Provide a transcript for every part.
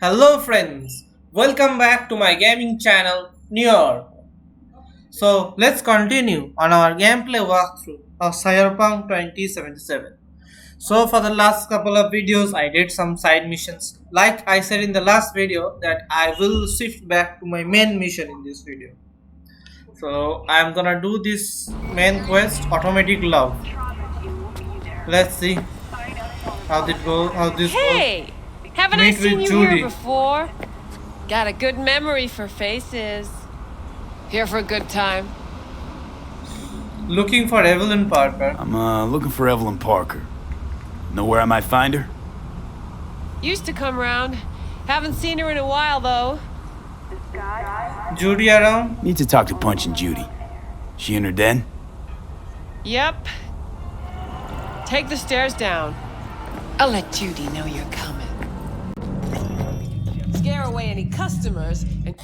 Hello friends, welcome back to my gaming channel New York. So let's continue on our gameplay walkthrough of Cyberpunk 2077. So for the last couple of videos I did some side missions. Like I said in the last video that I will shift back to my main mission in this video. So I'm gonna do this main quest, automatic love. Let's see how this goes. Hey! Haven't I Meet seen with you here Judy. before? Got a good memory for faces. Here for a good time. Looking for Evelyn Parker. I'm looking for Evelyn Parker. Know where I might find her? Used to come round. Haven't seen her in a while, though. Judy around? Need to talk to Punch and Judy. She in her den? Yep. Take the stairs down. I'll let Judy know you're coming. Scare away any customers, and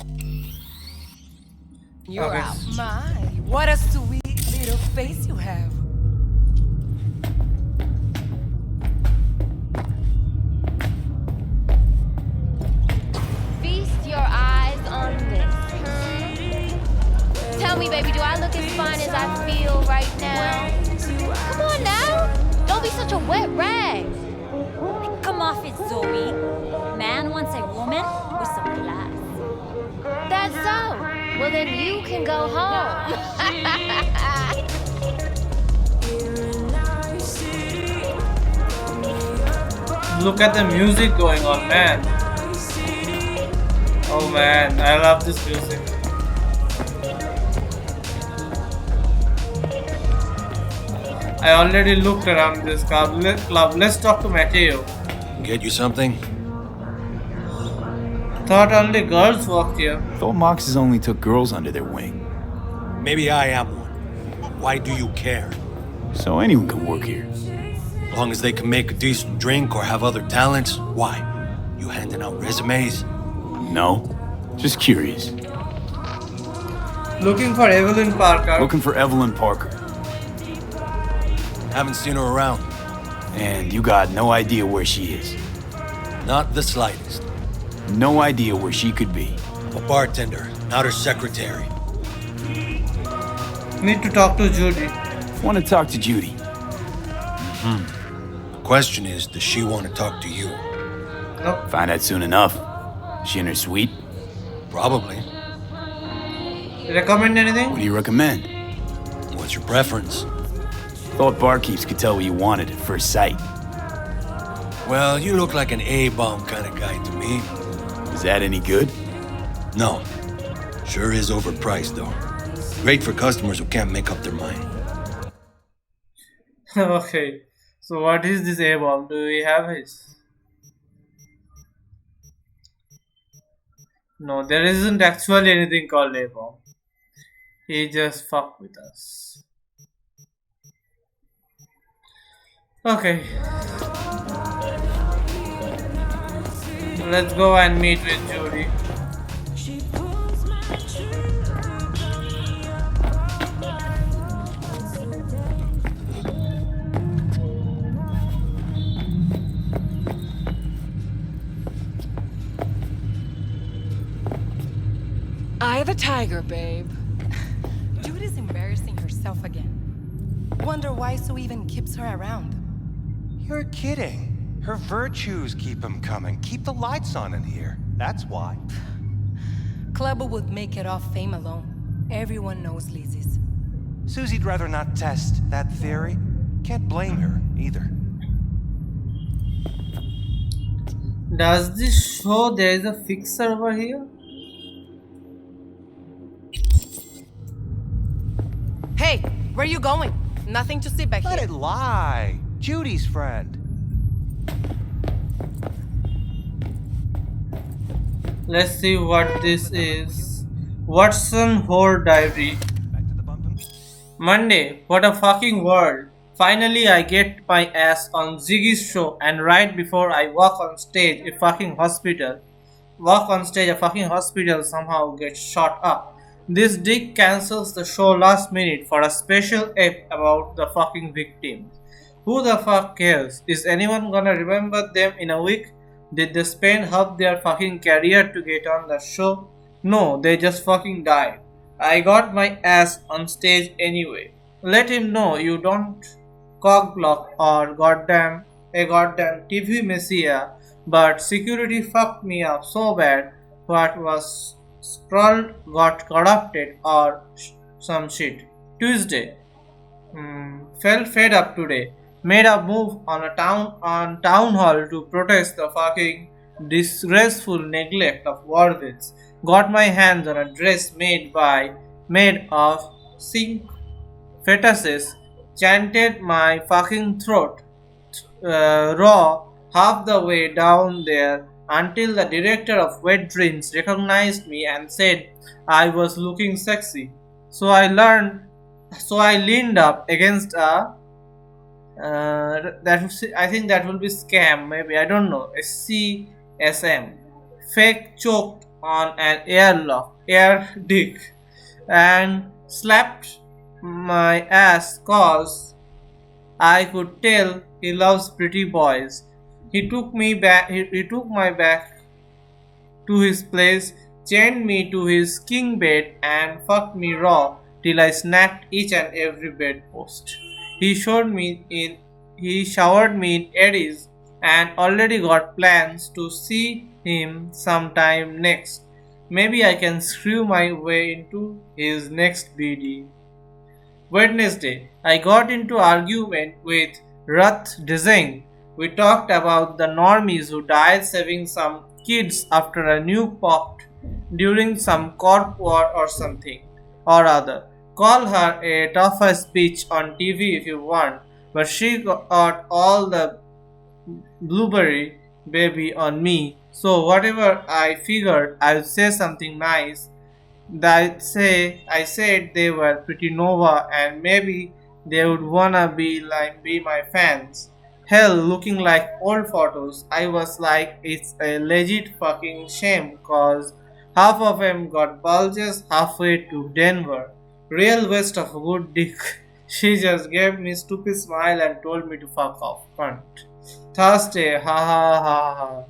you're Okay. out. My, what a sweet little face you have. Feast your eyes on this. Tell me, baby, do I look as fine as I feel right now? Come on now. Don't be such a wet rag. Come off it, Zoe. Man wants a woman with some class. That's so. Well, then you can go home. Look at the music going on, man. Oh man, I love this music. I already looked around this club. Let's talk to Mateo. Get you something? Thought only girls walked here. Thought Moxes only took girls under their wing. Maybe I am one. Why do you care? So anyone can work here. As long as they can make a decent drink or have other talents, why? You handing out resumes? No? Just curious. Looking for Evelyn Parker. Looking for Evelyn Parker. Haven't seen her around. And you got no idea where she is. Not the slightest. No idea where she could be. A bartender, not her secretary. Need to talk to Judy. Want to talk to Judy. The question is, does she want to talk to you? Nope. Find out soon enough. She in her suite? Probably. Recommend anything? What do you recommend? What's your preference? Thought barkeeps could tell what you wanted at first sight. Well, you look like an A-bomb kind of guy to me. Is that any good? No. Sure is overpriced, though. Great for customers who can't make up their mind. Okay. So what is this A-bomb? Do we have his? No, there isn't actually anything called A-bomb. He just fucked with us. Okay. Let's go and meet with Judy. Eye the tiger, babe. Judy's embarrassing herself again. Wonder why Sue even keeps her around. You're kidding. Her virtues keep him coming. Keep the lights on in here. That's why. Clubber would make it off fame alone. Everyone knows Lizzie's. Susie'd rather not test that theory. Can't blame her, either. Does this show there is a fixer over here? Hey, where you going? Nothing to see back Let here. it lie. Judy's friend. Let's see what this is. Watson Whore Diary. Back to the bump. Monday, what a fucking world. Finally I get my ass on Ziggy's show and right before I walk on stage a fucking hospital somehow gets shot up. This dick cancels the show last minute for a special ep about the fucking victims. Who the fuck cares? Is anyone gonna remember them in a week? Did they spend half their fucking career to get on the show? No, they just fucking died. I got my ass on stage anyway. Let him know you don't cockblock or goddamn TV messiah, but security fucked me up so bad what was scrolled got corrupted or some shit. Tuesday. Felt fed up today. Made a move on town hall to protest the fucking disgraceful neglect of Warwitz. Got my hands on a dress made of sink fetuses. Chanted my fucking throat raw half the way down there until the director of Wet Dreams recognized me and said I was looking sexy. So I leaned up against a I think that will be scam, maybe, I don't know, a CSM, fake choked on an air dick, and slapped my ass cause I could tell he loves pretty boys. He took me back. He took my back to his place, chained me to his king bed, and fucked me raw till I snapped each and every bedpost. He showered me in eddies, and already got plans to see him sometime next. Maybe I can screw my way into his next BD. Wednesday, I got into argument with Ruth Desing. We talked about the normies who died saving some kids after a nuke popped during some corp war or something or other. Call her a tougher speech on TV if you want, but she got all the blueberry baby on me. So whatever I figured, I'll say something nice. I said they were pretty nova and maybe they would wanna be my fans. Hell, looking like old photos, I was like, it's a legit fucking shame cause half of them got bulges halfway to Denver. Real waste of a good dick. She just gave me stupid smile and told me to fuck off. Cunt. Thursday, ha ha ha ha.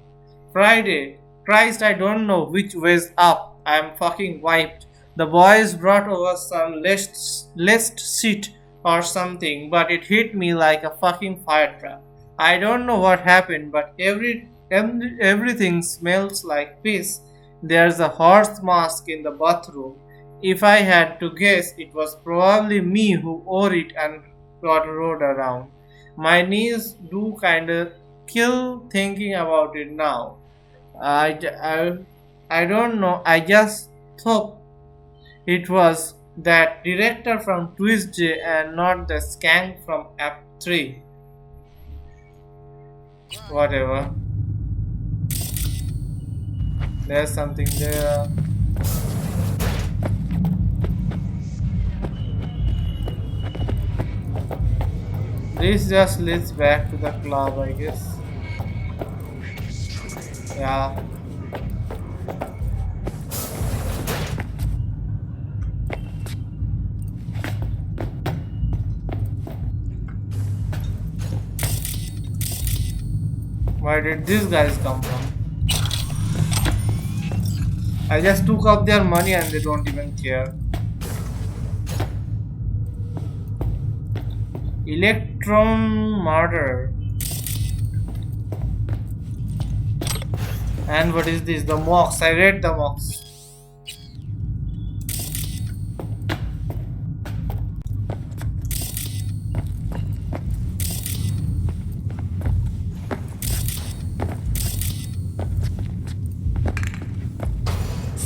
Friday, Christ, I don't know which way's up. I'm fucking wiped. The boys brought over some list shit or something, but it hit me like a fucking fire trap. I don't know what happened, but everything smells like piss. There's a horse mask in the bathroom. If I had to guess, it was probably me who wore it and got rode around. My knees do kinda kill thinking about it now. I don't know, I just thought it was that director from Tuesday and not the skank from App 3. Whatever. There's something there. This just leads back to the club, I guess. Yeah. Where did these guys come from? I just took up their money and they don't even care. Electron murder. And what is this? The mocks. I read the mocks.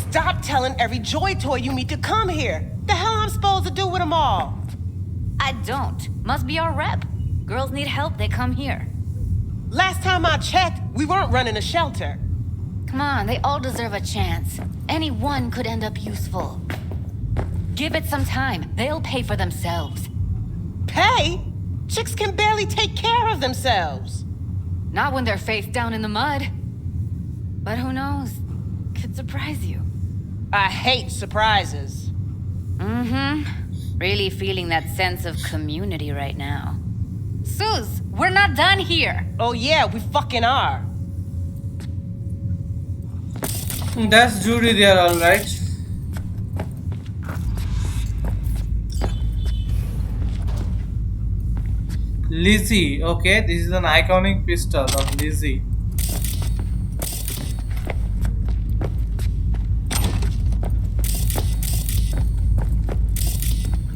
Stop telling every joy toy you meet to come here. The hell I'm supposed to do with them all? I don't. Must be our rep. Girls need help, they come here. Last time I checked, we weren't running a shelter. Come on, they all deserve a chance. Any one could end up useful. Give it some time. They'll pay for themselves. Pay? Chicks can barely take care of themselves. Not when they're face down in the mud. But who knows? Could surprise you. I hate surprises. Really feeling that sense of community right now. Suze, we're not done here. Oh yeah, we fucking are. That's Judy there, alright. Lizzie, okay, this is an iconic pistol of Lizzie.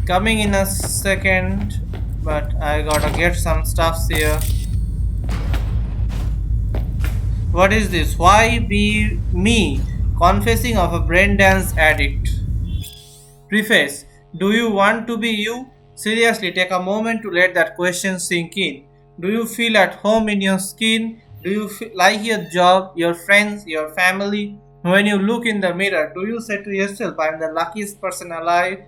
Coming in a second, but I gotta get some stuffs here. What is this? Why be me? Confessing of a Braindance addict. Preface. Do you want to be you? Seriously, take a moment to let that question sink in. Do you feel at home in your skin? Do you like your job, your friends, your family? When you look in the mirror, do you say to yourself, I'm the luckiest person alive?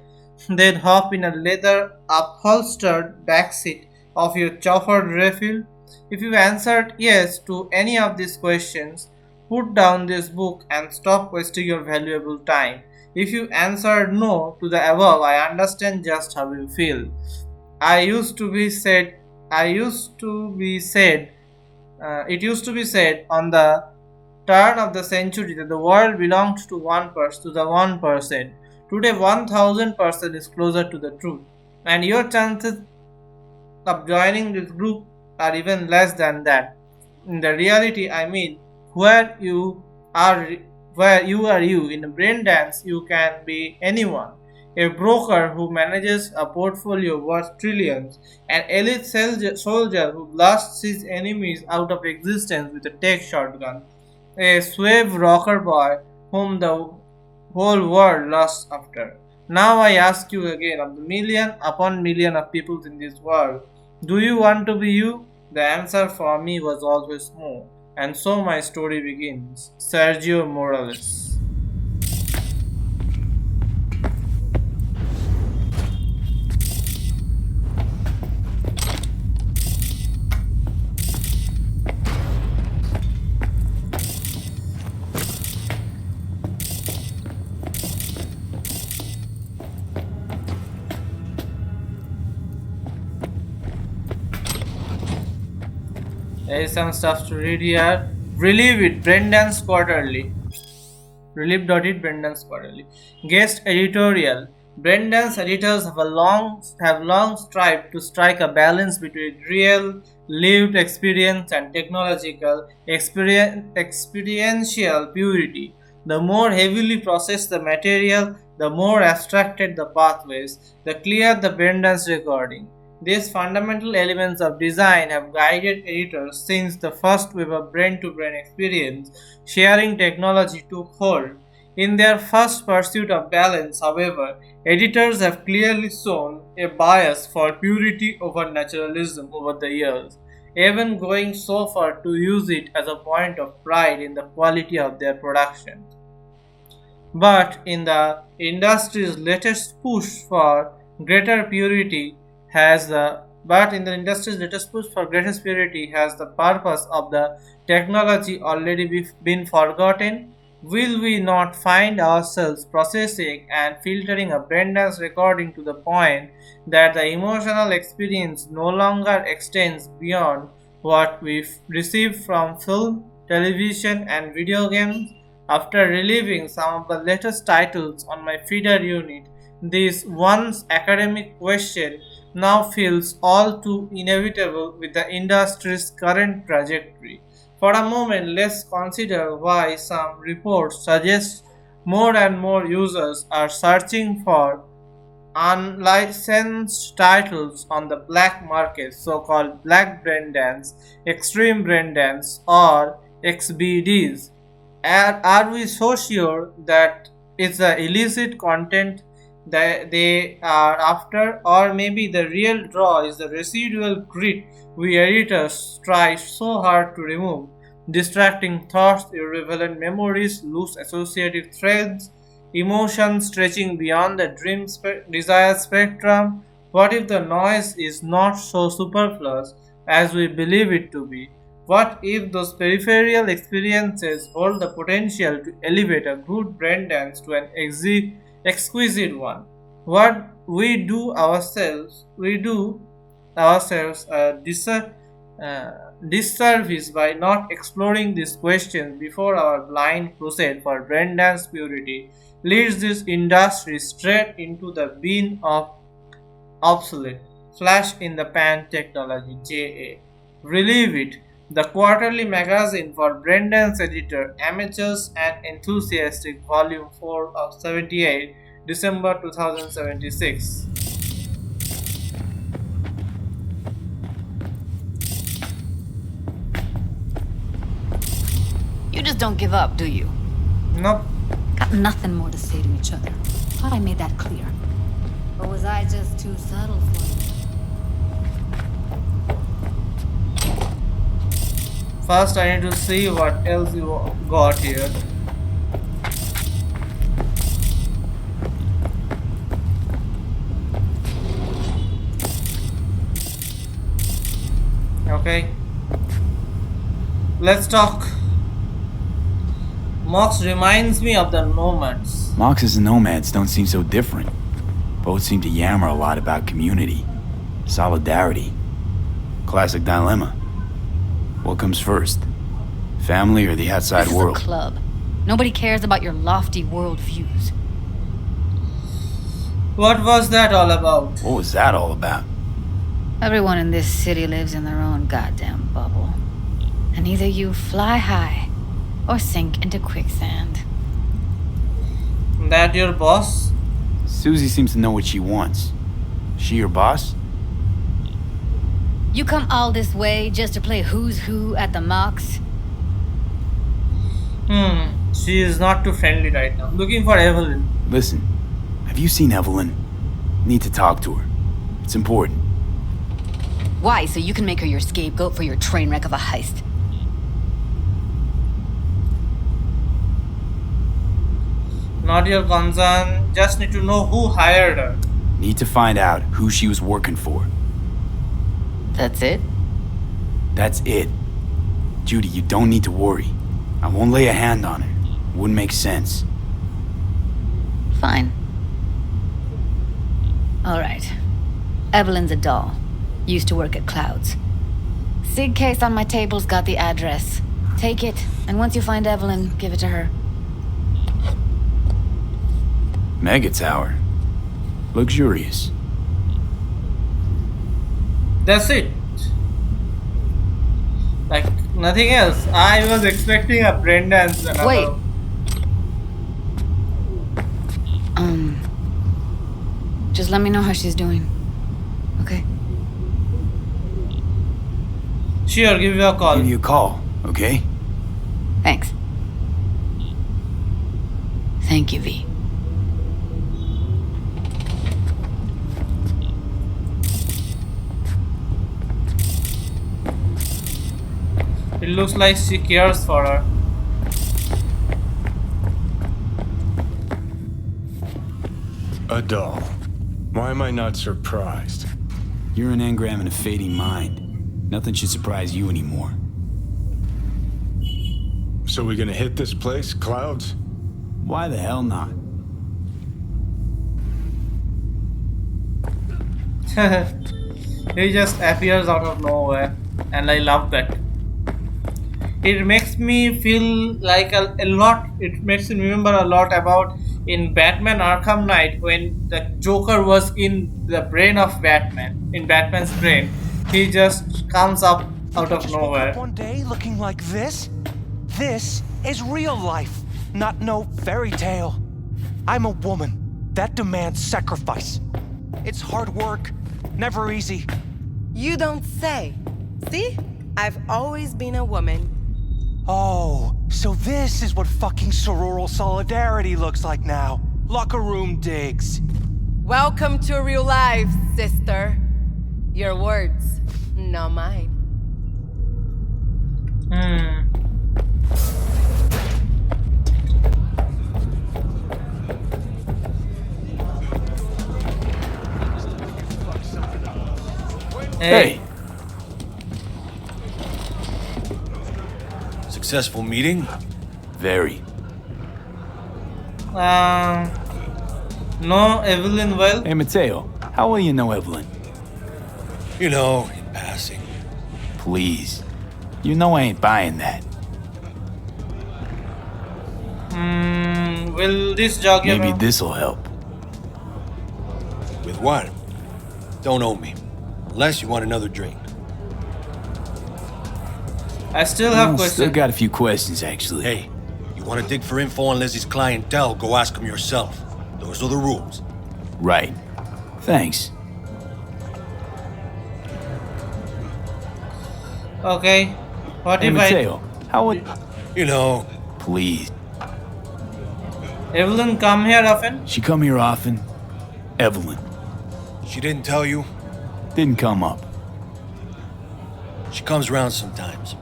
Then hop in a leather upholstered backseat of your chauffeured refuel? If you answered yes to any of these questions, put down this book and stop wasting your valuable time. If you answered no to the above, I understand just how you feel. It used to be said on the turn of the century that the world belonged to the 1%. Today 1000% is closer to the truth, and your chances of joining this group are even less than that. In the reality, I mean, where you are you. In Braindance, you can be anyone. A broker who manages a portfolio worth trillions, an elite soldier who blasts his enemies out of existence with a tech shotgun, a suave rocker boy whom the whole world lusts after. Now I ask you again, of the million upon million of people in this world, do you want to be you? The answer for me was always no. And so my story begins. Sergio Morales. There is some stuff to read here. Relieve it, Braindance Quarterly. Relieve.it, Braindance Quarterly. Guest editorial. Braindance editors have long strived to strike a balance between real, lived experience and technological experiential purity. The more heavily processed the material, the more abstracted the pathways, the clearer the Braindance recording. These fundamental elements of design have guided editors since the first wave of brain-to-brain experience sharing technology took hold. In their first pursuit of balance, however, editors have clearly shown a bias for purity over naturalism over the years, even going so far to use it as a point of pride in the quality of their production. But in the industry's latest push for greater purity, has the greatest purity has the purpose of the technology already been forgotten? Will we not find ourselves processing and filtering a Braindance recording to the point that the emotional experience no longer extends beyond what we receive from film, television, and video games? After reliving some of the latest titles on my feeder unit, this once academic question now feels all too inevitable with the industry's current trajectory. For a moment, let's consider why some reports suggest more and more users are searching for unlicensed titles on the black market, so-called black braindance, extreme braindance, or XBDs. Are we so sure that it's the illicit content that they are after, or maybe the real draw is the residual grit we editors try so hard to remove? Distracting thoughts, irrelevant memories, loose associative threads, emotions stretching beyond the desire spectrum. What if the noise is not so superfluous as we believe it to be? What if those peripheral experiences hold the potential to elevate a good braindance to an exquisite one? What we do ourselves disservice by not exploring these questions before our blind crusade for Braindance purity leads this industry straight into the bin of obsolete, flash in the pan technology JA. Relieve it, the quarterly magazine for Braindance editor, amateurs and enthusiastic, volume 4 of 78, December 2076. You just don't give up, do you? Nope. Got nothing more to say to each other. Thought I made that clear. Or was I just too subtle for you? First, I need to see what else you got here. Okay. Let's talk. Mox reminds me of the nomads. Moxes and nomads don't seem so different. Both seem to yammer a lot about community, solidarity. Classic dilemma. What comes first? Family or the outside This world? is a club. Nobody cares about your lofty world views. What was that all about? What was that all about? Everyone in this city lives in their own goddamn bubble. And either you fly high or sink into quicksand. That your boss? Susie seems to know what she wants. She your boss? You come all this way just to play who's who at the Mox? She is not too friendly right now. Looking for Evelyn. Listen, have you seen Evelyn? Need to talk to her. It's important. Why? So you can make her your scapegoat for your train wreck of a heist. Not your concern. Just need to know who hired her. Need to find out who she was working for. That's it? That's it. Judy, you don't need to worry. I won't lay a hand on her. Wouldn't make sense. Fine. Alright. Evelyn's a doll. Used to work at Clouds. Sig case on my table's got the address. Take it, and once you find Evelyn, give it to her. Mega tower. Luxurious. That's it. Like nothing else. I was expecting a Braindance. Wait. Just let me know how she's doing. Okay? Sure, give you a call. Give you a call, okay? Thanks. Thank you, V. It looks like she cares for her. A doll. Why am I not surprised? You're an engram and a fading mind. Nothing should surprise you anymore. So we gonna hit this place, Clouds? Why the hell not? He just appears out of nowhere, and I love that. It makes me feel like a lot. It makes me remember a lot about in Batman Arkham Knight when the Joker was in the brain of Batman, in Batman's brain. He just comes up out of Just woke nowhere. up one day looking like this? This is real life, not no fairy tale. I'm a woman. That demands sacrifice. It's hard work, never easy. You don't say. See? I've always been a woman. Oh, so this is what fucking sororal solidarity looks like now. Locker room digs. Welcome to real life, sister. Your words, not mine. Hey. Successful meeting? Very. No, Evelyn well. Hey, Mateo, how well you know Evelyn? You know, in passing. Please. You know I ain't buying that. Will this jog you? Maybe this'll help. With what? Don't owe me. Unless you want another drink. I still have Still questions. got a few questions, actually. Hey, you want to dig for info on Lizzie's clientele, go ask him yourself. Those are the rules. Right. Thanks. Okay. What Hey, if Mateo, how would... You know, Please. Evelyn come here often? She come here often? Evelyn. she didn't tell you. Didn't come up. She comes around sometimes.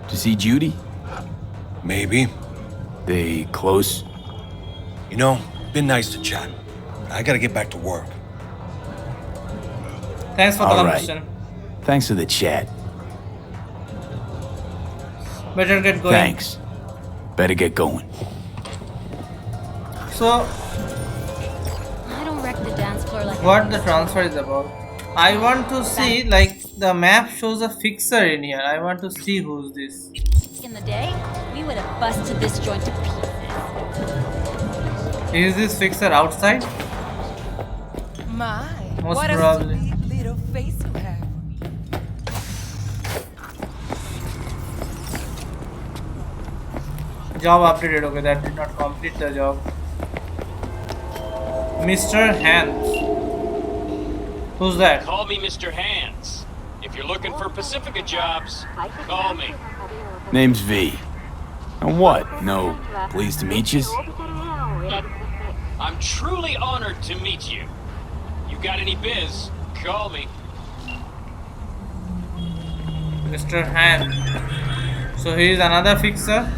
To see Judy? Maybe. They close? You know, been nice to chat. I gotta get back to work. Thanks for the All right. conversation. Thanks for the chat. Better get going. Thanks. Better get going. So, I don't wreck the dance floor like what the transfer is about? I want to see, like, the map shows a fixer in here. I want to see who's this. in the day, we would have busted this joint to pieces. Is this fixer outside? My, Most what probably. a sweet little face you have. Job updated. Okay, that did not complete the job. Mr. Hands. Who's that? Call me Mr. Hands. If you're looking for Pacifica jobs, call me. Name's V. And what? No, pleased to meet yous? I'm truly honored to meet you. You got any biz, call me. Mr. Hand. So he is another fixer.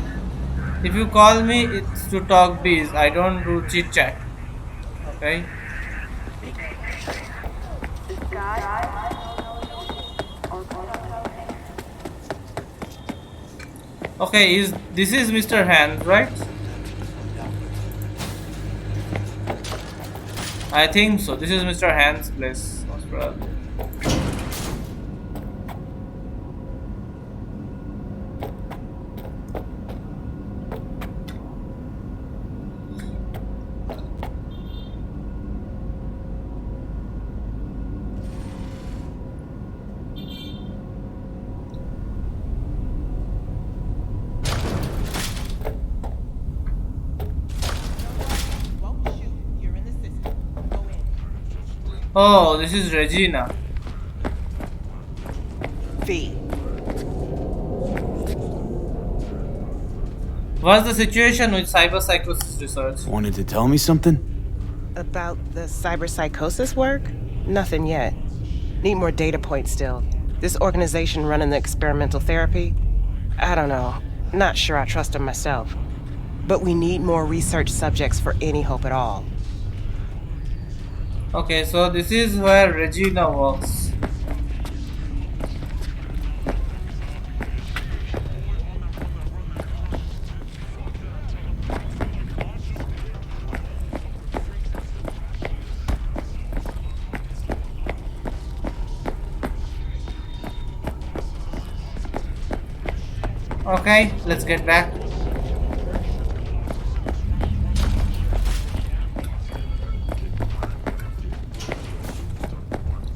If you call me, it's to talk biz. I don't do chit chat. Okay. Okay, this is Mr. Hand, right? I think so. This is Mr. Hand's place, most probably. Oh, this is Regina. V. What's the situation with cyberpsychosis research? Wanted to tell me something? About the cyberpsychosis work? Nothing yet. Need more data points still. This organization running the experimental therapy? I don't know. Not sure I trust them myself. But we need more research subjects for any hope at all. Okay, so this is where Regina works. Okay, let's get back.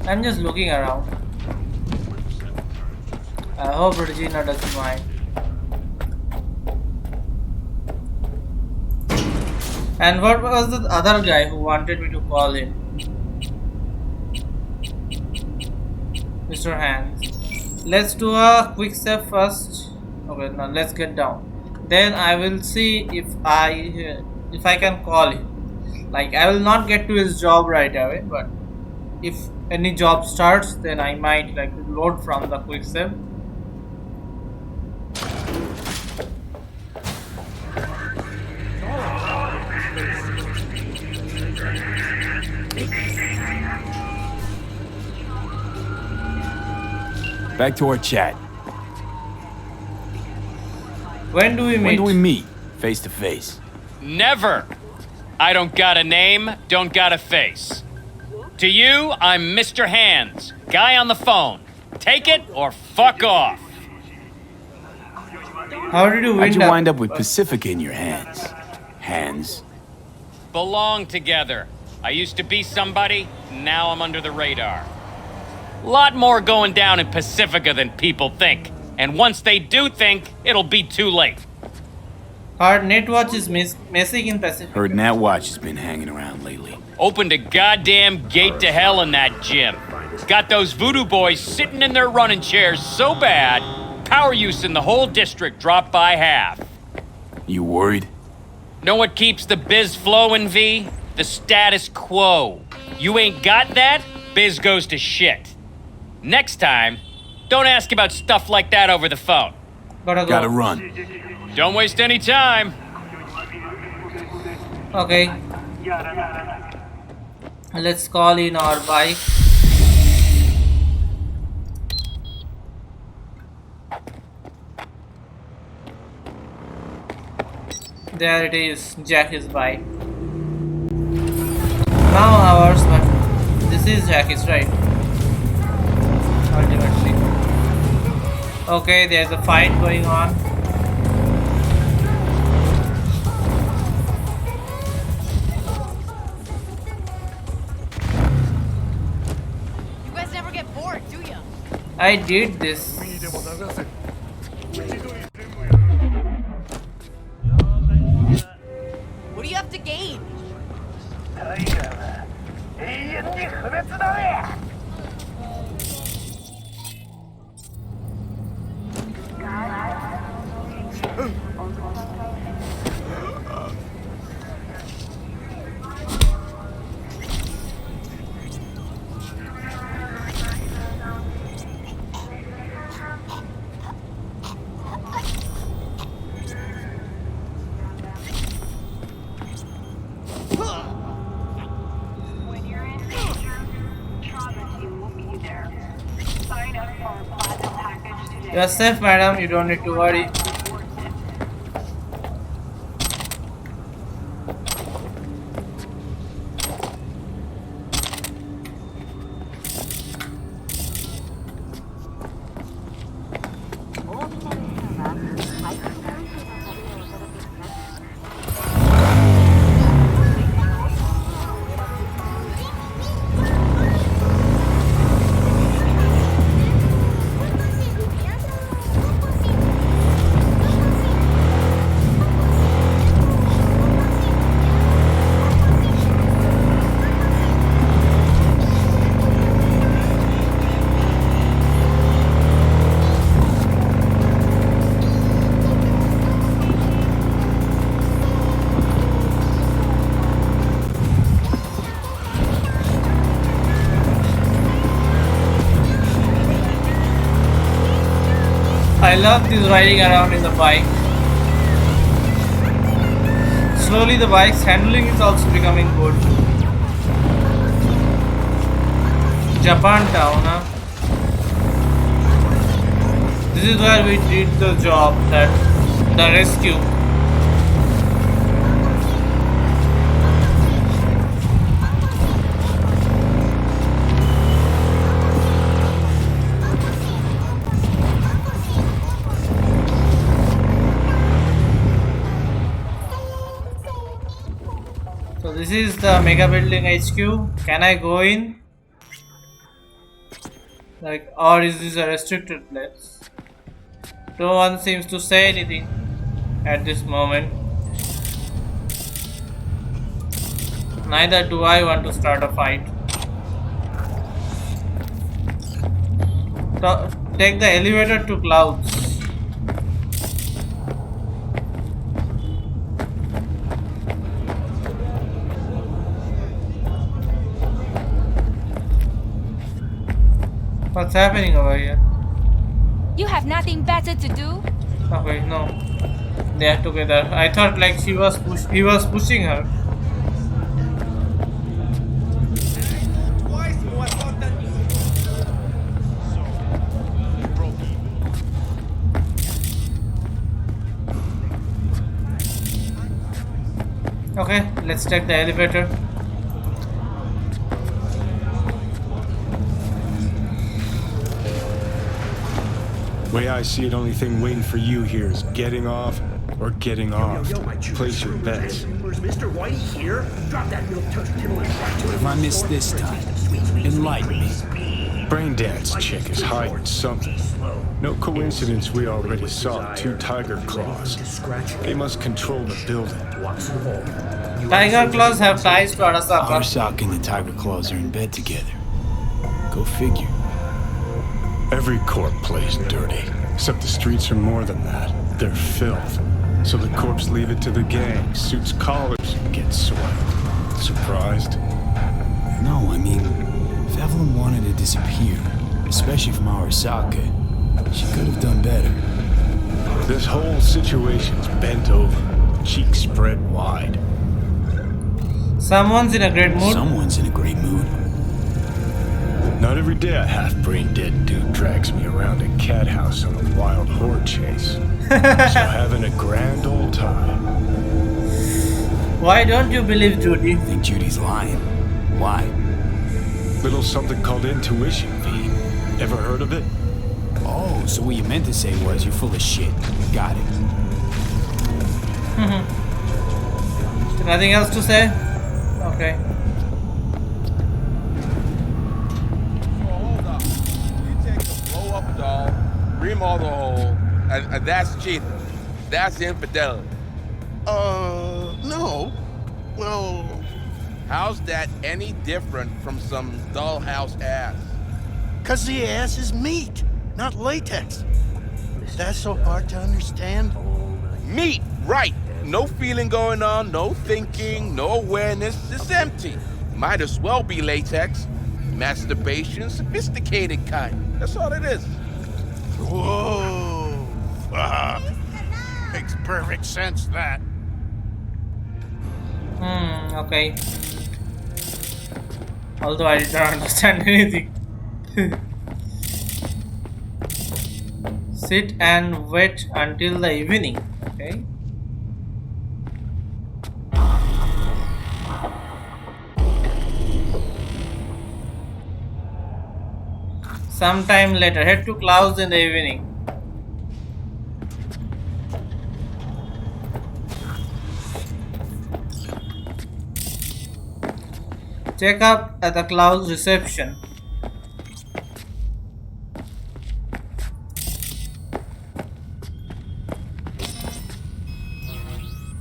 I'm just looking around. I hope Regina doesn't mind. And what was the other guy who wanted me to call him? Mr. Hands. Let's do a quick save first. Okay, now let's get down. Then I will see if I can call him. Like, I will not get to his job right away, but if any job starts, then I might like load from the quick save. Back to our chat. When do we meet? When do we meet? Face to face. Never. I don't got a name, don't got a face. To you, I'm Mr. Hands, guy on the phone. Take it or fuck off. How did you How'd you wind wind up? up with Pacifica in your hands? Hands? Belong together. I used to be somebody, now I'm under the radar. Lot more going down in Pacifica than people think. And once they do think, it'll be too late. Our netwatch is messing in Pacific. Heard Natwatch has been hanging around lately. Opened a goddamn gate to hell in that gym. Got those voodoo boys sitting in their running chairs so bad, power use in the whole district dropped by half. You worried? Know what keeps the biz flowing, V? The status quo. You ain't got that, biz goes to shit. Next time, don't ask about stuff like that over the phone. Gotta run. Don't waste any time. Okay. Let's call in our bike. There it is, Jackie's bike. Now ours, but this is Jackie's, right? Ultimately. Okay, there's a fight going on. You guys never get bored, do ya? I did this. What do you have to gain? When you're in danger, trauma team will be there. Sign up for a platinum package today. You're safe, madam. You don't need to worry. I love this riding around in the bike. Slowly the bike's handling is also becoming good. Japan town, huh? This is where we did the job, the rescue. So this is the mega building HQ. Can I go in? Like, or is this a restricted place? No one seems to say anything at this moment. Neither do I want to start a fight. Take the elevator to clouds. What's happening over here? You have nothing better to do? Okay, no. They are together. I thought like he was pushing her. Okay, let's take the elevator. Way I see it, only thing waiting for you here is getting off or getting off. Place your bets. Mr. Whitey here. Drop that milk toast kibble and right to What if I miss this time? Enlighten me. Braindance chick is hiding something. No coincidence we already saw 2 tiger claws. They must control the building. Tiger claws have ties to Arasaka. Arasaka and the tiger claws are in bed together. Go figure. Every corp plays dirty, except the streets are more than that. They're filth. So the corps leave it to the gang. Suits collars get swept. Surprised? No, I mean, if Evelyn wanted to disappear, especially from Arasaka, she could have done better. This whole situation's bent over, cheeks spread wide. Someone's in a great mood. Someone's in a great mood. Not every day a half-brain dead dude drags me around a cat house on a wild horde chase. So having a grand old time. Why don't you believe Judy? I think Judy's lying. Why? Little something called intuition, V. Ever heard of it? Oh, so what you meant to say was you're full of shit. Got it. Nothing else to say? Okay. Hold up. You take a blow-up doll, remodel the hole, and that's cheating. That's infidelity. No. Well... How's that any different from some dollhouse ass? 'Cause the ass is meat, not latex. Is that so hard to understand? Meat, right. No feeling going on, no thinking, no awareness. It's empty. Might as well be latex. Masturbation, sophisticated kind. That's all it is. Whoa. Makes perfect sense, that. Okay. Although I did not understand anything. Sit and wait until the evening. Okay. Sometime later, head to clouds in the evening. Check up at the clouds reception.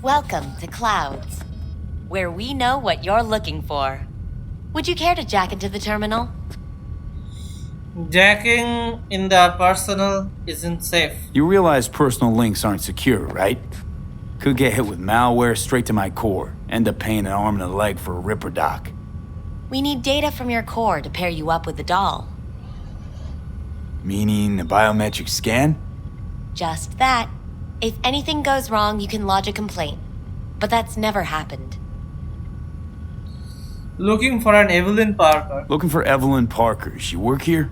Welcome to Clouds, where we know what you're looking for. Would you care to jack into the terminal? Jacking in the personal isn't safe. You realize personal links aren't secure, right? Could get hit with malware straight to my core. End up paying an arm and a leg for a ripper doc. We need data from your core to pair you up with the doll. Meaning a biometric scan? Just that. If anything goes wrong, you can lodge a complaint. But that's never happened. Looking for an Evelyn Parker. Looking for Evelyn Parker. She work here?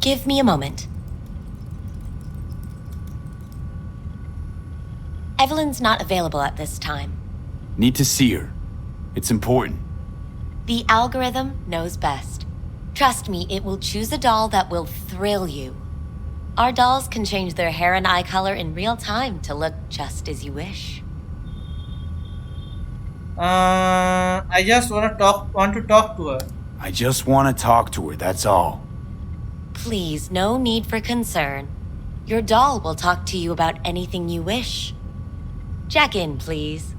Give me a moment. Evelyn's not available at this time. Need to see her. It's important. The algorithm knows best. Trust me, it will choose a doll that will thrill you. Our dolls can change their hair and eye color in real time to look just as you wish. I just want to talk to her. I just want to talk to her, that's all. Please, no need for concern. Your doll will talk to you about anything you wish. Jack in, please.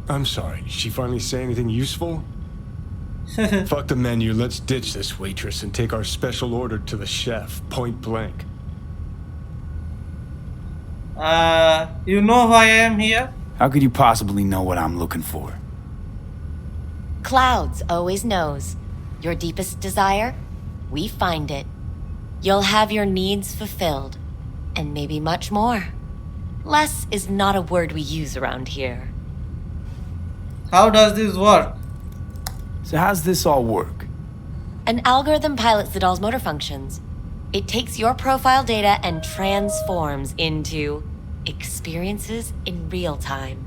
I'm sorry, did she finally say anything useful? Fuck the menu, let's ditch this waitress and take our special order to the chef, point blank. You know why I am here? How could you possibly know what I'm looking for? Clouds always knows. Your deepest desire, we find it. You'll have your needs fulfilled, and maybe much more. Less is not a word we use around here. How does this work? So how's this all work? An algorithm pilots the doll's motor functions. It takes your profile data and transforms into experiences in real time.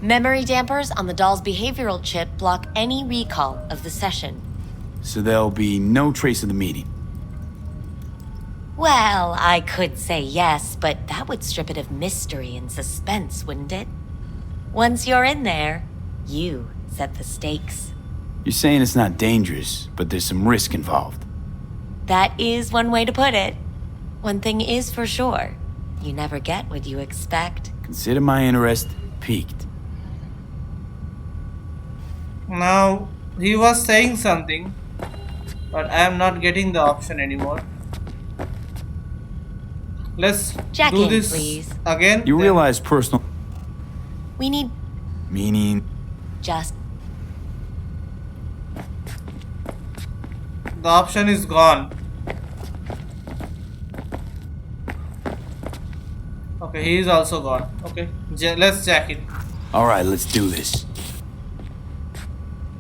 Memory dampers on the doll's behavioral chip block any recall of the session. So there'll be no trace of the meeting. Well, I could say yes, but that would strip it of mystery and suspense, wouldn't it? Once you're in there, you set the stakes. You're saying it's not dangerous, but there's some risk involved. That is one way to put it. One thing is for sure, you never get what you expect. Consider my interest piqued. Now, he was saying something, but I am not getting the option anymore. Let's Check do in, this please. again. You realize personal... We need Meaning... just... The option is gone. Okay, he is also gone. Okay, let's jack it. Alright, let's do this.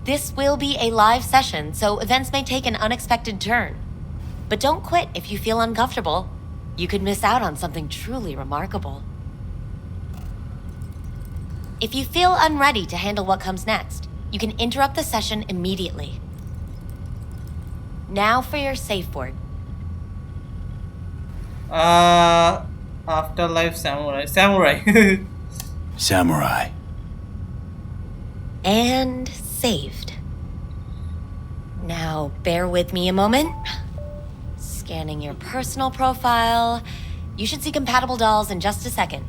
This will be a live session, so events may take an unexpected turn. But don't quit if you feel uncomfortable. You could miss out on something truly remarkable. If you feel unready to handle what comes next, you can interrupt the session immediately. Now for your safe word. Afterlife samurai. Samurai. Samurai. And saved. Now, bear with me a moment. Scanning your personal profile. You should see compatible dolls in just a second.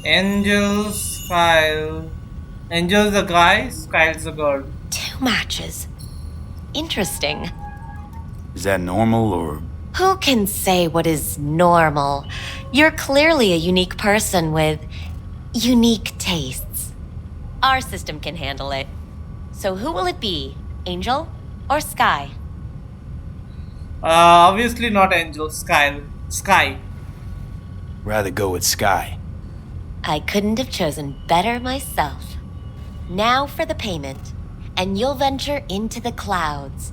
Angels, Kyle. Angel's the guy, Kyle's the girl. 2 matches. Interesting. Is that normal or... Who can say what is normal? You're clearly a unique person with unique tastes. Our system can handle it. So who will it be? Angel or Sky? Obviously not Angel, Sky. Rather go with Sky. I couldn't have chosen better myself. Now for the payment, and you'll venture into the clouds.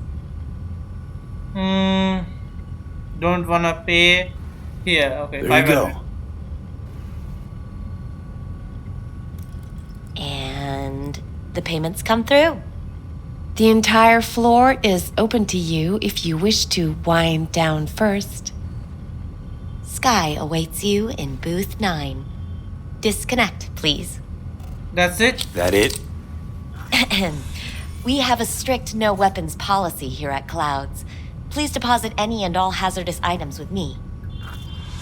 Don't wanna pay. Here, okay. There you go. And the payments come through. The entire floor is open to you if you wish to wind down first. Sky awaits you in booth 9. Disconnect, please. That's it? That it? We have a strict no weapons policy here at Clouds. Please deposit any and all hazardous items with me.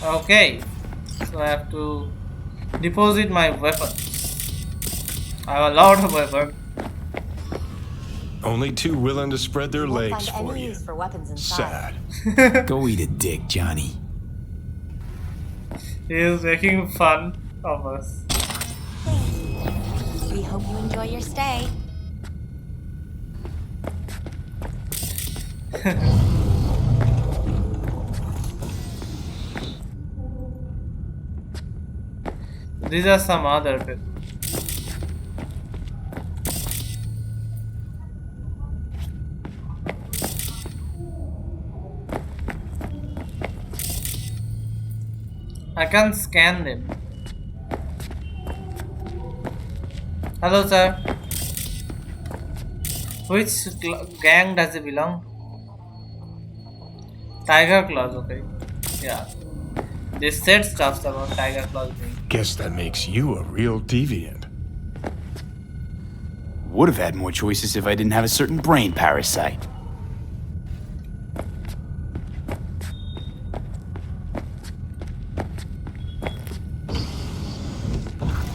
Okay. So I have to deposit my weapons. I have a lot of weapons. Only 2 willing to spread their You won't legs find for any you. use for weapons inside. Sad. Go eat a dick, Johnny. He is making fun of us. We hope you enjoy your stay. These are some other bits. I can't scan them. Hello, sir. Which gang does it belong? Tiger Claws, okay. Yeah. They said stuff about Tiger Claws being. Guess that makes you a real deviant. Would have had more choices if I didn't have a certain brain parasite.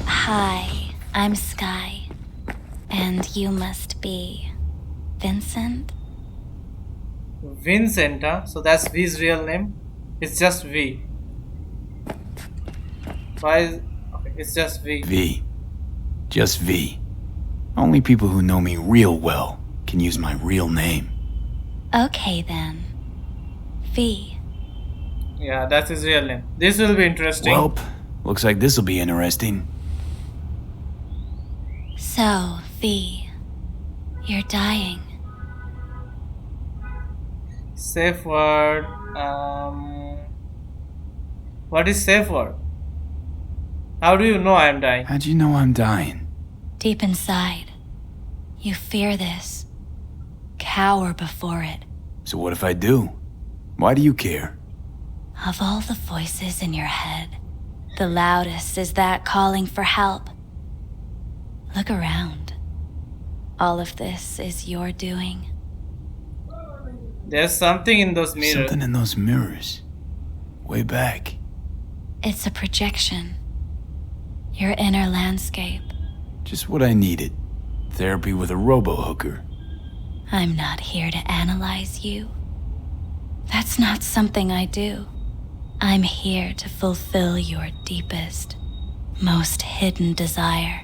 Hi, I'm Sky. And you must be Vincent? Vincent, huh? So that's V's real name? It's just V. Why is... Okay, it's just V. V. Just V. Only people who know me real well can use my real name. Okay then. V. Yeah, that's his real name. This will be interesting. Welp, looks like this'll be interesting. So, V, you're dying. Safe word. What is safe word? How do you know I am dying? How'd you know I'm dying? Deep inside, you fear this. Cower before it. So what if I do? Why do you care? Of all the voices in your head, the loudest is that calling for help. Look around. All of this is your doing. There's something in those mirrors. Something in those mirrors. Way back. It's a projection. Your inner landscape. Just what I needed. Therapy with a robo-hooker. I'm not here to analyze you. That's not something I do. I'm here to fulfill your deepest, most hidden desire.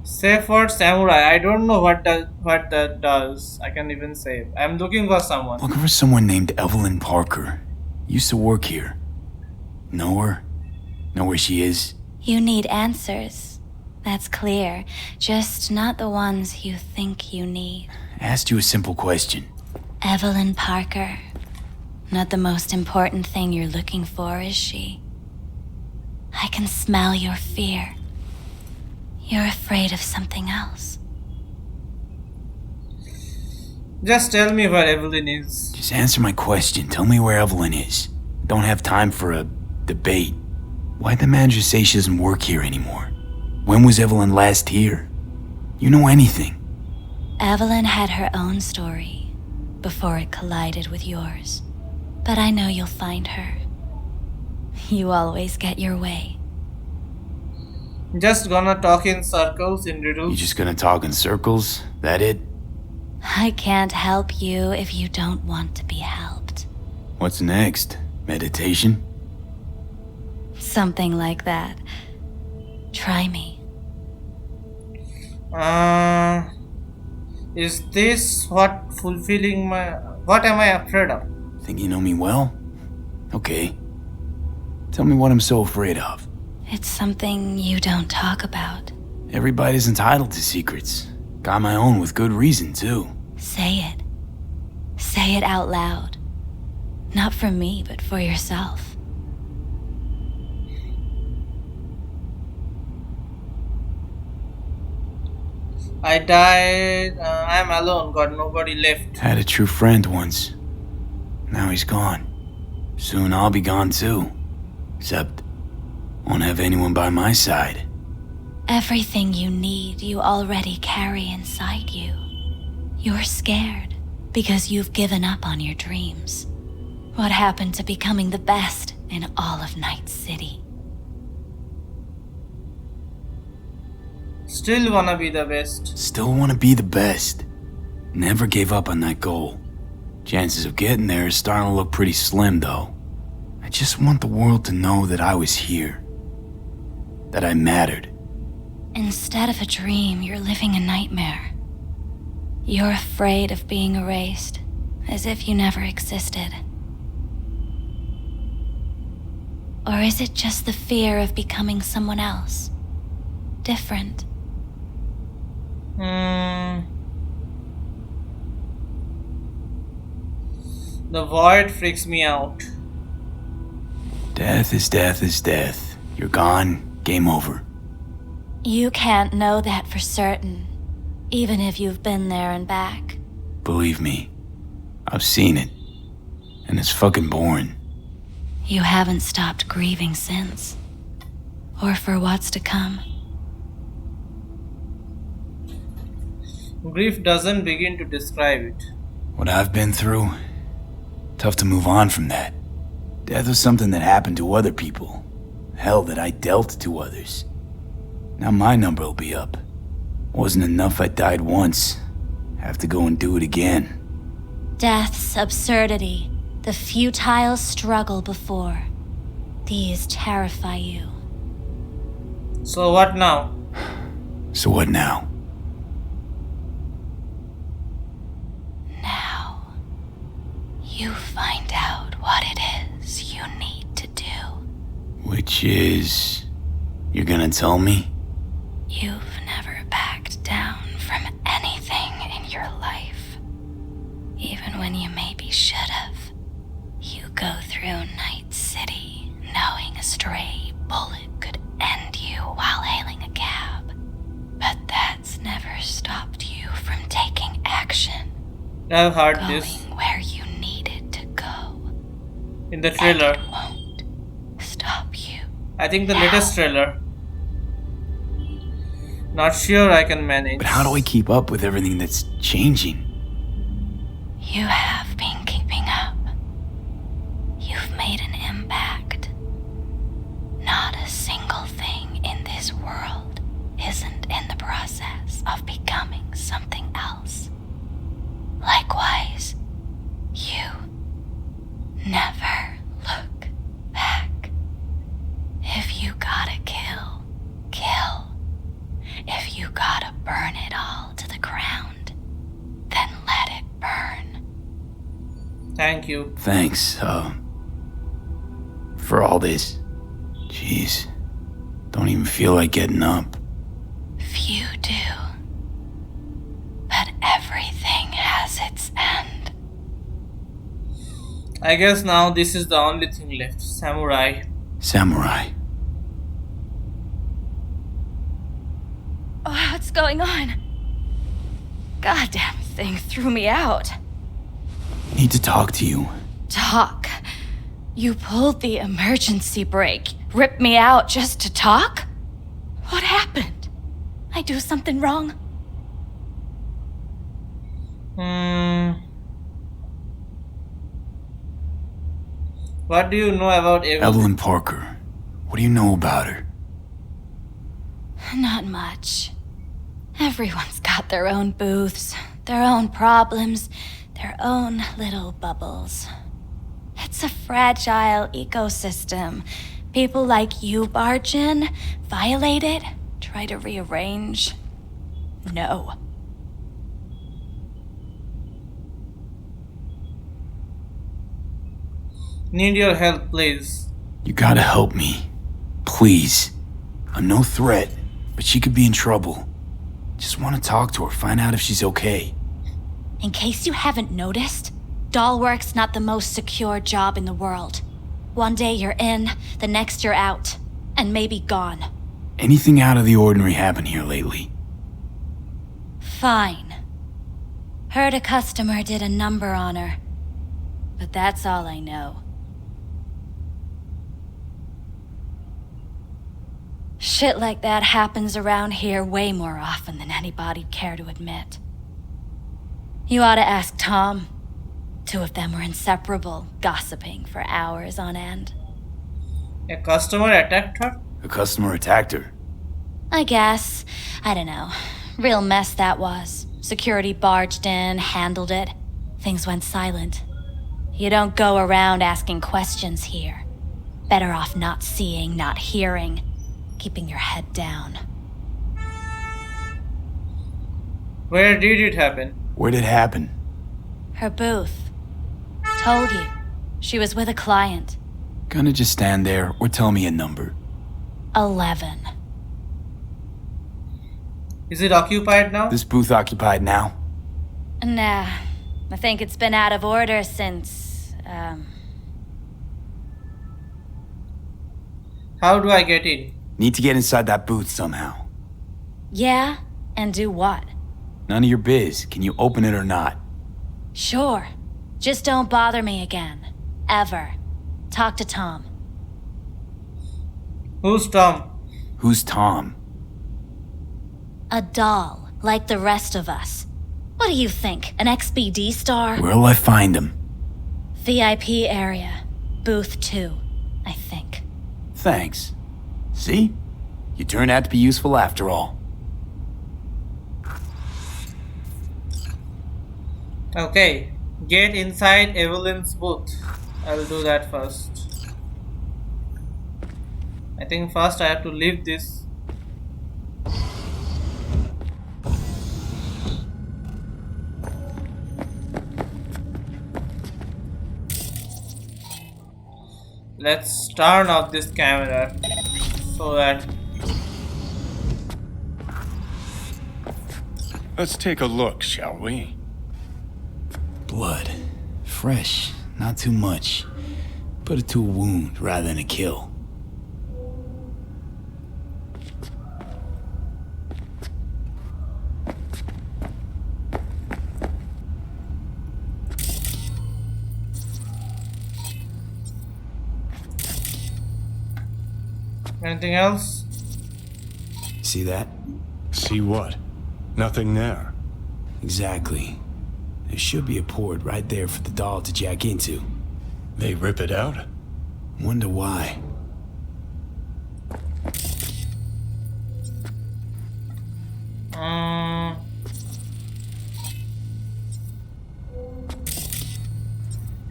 Safe word samurai. I don't know what that does. I can't even say. I'm looking for someone. Looking for someone named Evelyn Parker. Used to work here. Know her? Know where she is? You need answers. That's clear. Just not the ones you think you need. I asked you a simple question. Evelyn Parker. Not the most important thing you're looking for, is she? I can smell your fear. You're afraid of something else. Just tell me where Evelyn is. Just answer my question. Tell me where Evelyn is. Don't have time for a debate. Why'd the manager say she doesn't work here anymore? When was Evelyn last here? You know anything? Evelyn had her own story before it collided with yours. But I know you'll find her. You always get your way. Just gonna talk in circles, in riddles. You just gonna talk in circles? That it? I can't help you if you don't want to be helped. What's next? Meditation? Something like that. Try me. Is this what fulfilling my... What am I afraid of? Think you know me well? Okay. Tell me what I'm so afraid of. It's something you don't talk about. Everybody's entitled to secrets. Got my own with good reason, too. Say it. Say it out loud. Not for me, but for yourself. I died. I'm alone. Got nobody left. Had a true friend once. Now he's gone. Soon I'll be gone, too. Except, won't have anyone by my side. Everything you need, you already carry inside you. You're scared because you've given up on your dreams. What happened to becoming the best in all of Night City? Still wanna be the best. Still wanna be the best. Never gave up on that goal. Chances of getting there is starting to look pretty slim, though. I just want the world to know that I was here. That I mattered. Instead of a dream, you're living a nightmare. You're afraid of being erased, as if you never existed. Or is it just the fear of becoming someone else? Different? The void freaks me out. Death is death is death. You're gone, game over. You can't know that for certain, even if you've been there and back. Believe me, I've seen it. And it's fucking boring. You haven't stopped grieving since. Or for what's to come. Grief doesn't begin to describe it. What I've been through, tough to move on from that. Death was something that happened to other people. Hell, that I dealt to others. Now my number will be up. Wasn't enough I died once. Have to go and do it again. Death's absurdity, the futile struggle before. These terrify you. So what now? So what now? Now, you find out what it is you need to do. Which is... You're gonna tell me? You've never backed down from anything in your life. Even when you maybe should have. You go through Night City. a stray bullet could end you while hailing a cab. But that's never stopped you from taking action. I've heard going this where you needed to go. in the trailer. Stop you. I think the latest trailer. Not sure I can manage. But how do I keep up with everything that's changing? You have been keeping up. You've made an impact. Not a single thing in this world isn't in the process of becoming something else. Likewise, you never look back. If you gotta kill, kill. If you gotta burn it all to the ground, then let it burn. Thank you. Thanks, for all this. Jeez. Don't even feel like getting up. Few do. But everything has its end. I guess now this is the only thing left. Samurai. Samurai. Oh, what's going on? Goddamn thing threw me out. Need to talk to you. Talk? You pulled the emergency brake, ripped me out just to talk? What happened? I do something wrong? What do you know about Evelyn Parker? What do you know about her? Not much. Everyone's got their own booths, their own problems, their own little bubbles. It's a fragile ecosystem. People like you barge in, violate it, try to rearrange. No. Need your help, please. You gotta help me. Please. I'm no threat, but she could be in trouble. Just want to talk to her, find out if she's okay. In case you haven't noticed, doll work's not the most secure job in the world. One day you're in, the next you're out, and maybe gone. Anything out of the ordinary happen here lately? Fine. Heard a customer did a number on her. But that's all I know. Shit like that happens around here way more often than anybody'd care to admit. You ought to ask Tom. Two of them were inseparable, gossiping for hours on end. A customer attacked her? A customer attacked her? I guess. I don't know. Real mess that was. Security barged in, handled it. Things went silent. You don't go around asking questions here. Better off not seeing, not hearing. Keeping your head down. Where did it happen? Where did it happen? Her booth. Told you. She was with a client. Gonna just stand there or tell me a number. 11. Is it occupied now? This booth occupied now? Nah. I think it's been out of order since, How do I get in? Need to get inside that booth somehow. Yeah? And do what? None of your biz. Can you open it or not? Sure. Just don't bother me again. Ever. Talk to Tom. Who's Tom? Who's Tom? A doll, like the rest of us. What do you think, an XBD star? Where'll I find him? VIP area. Booth 2, I think. Thanks. See? You turned out to be useful after all. Okay, get inside Evelyn's booth. I'll do that first. I think first I have to leave this. Let's turn off this camera so that Let's take a look, shall we? Blood. Fresh. Not too much. Put it to a wound rather than a kill. Anything else? See that? See what? Nothing there. Exactly. There should be a port right there for the doll to jack into. They rip it out? Wonder why.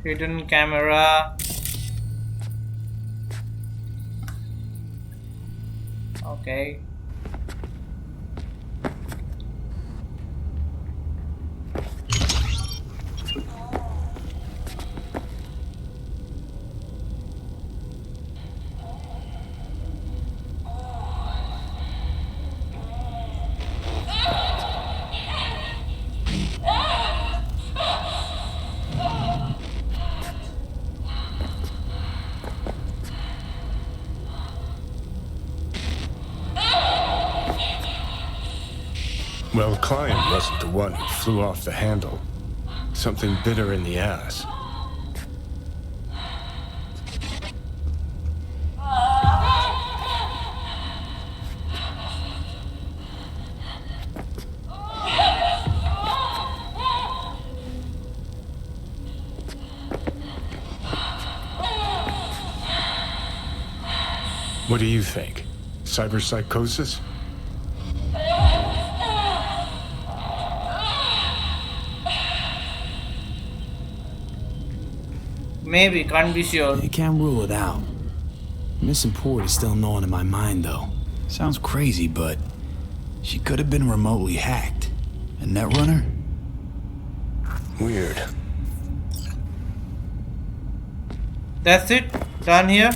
Hidden camera. Okay. Well, Client wasn't the one who flew off the handle. Something bit her in the ass. What do you think? Cyberpsychosis? Maybe, can't be sure. You can't rule it out. Missing port is still gnawing in my mind, though. Sounds crazy, but she could have been remotely hacked. A netrunner? Weird. That's it? Done here?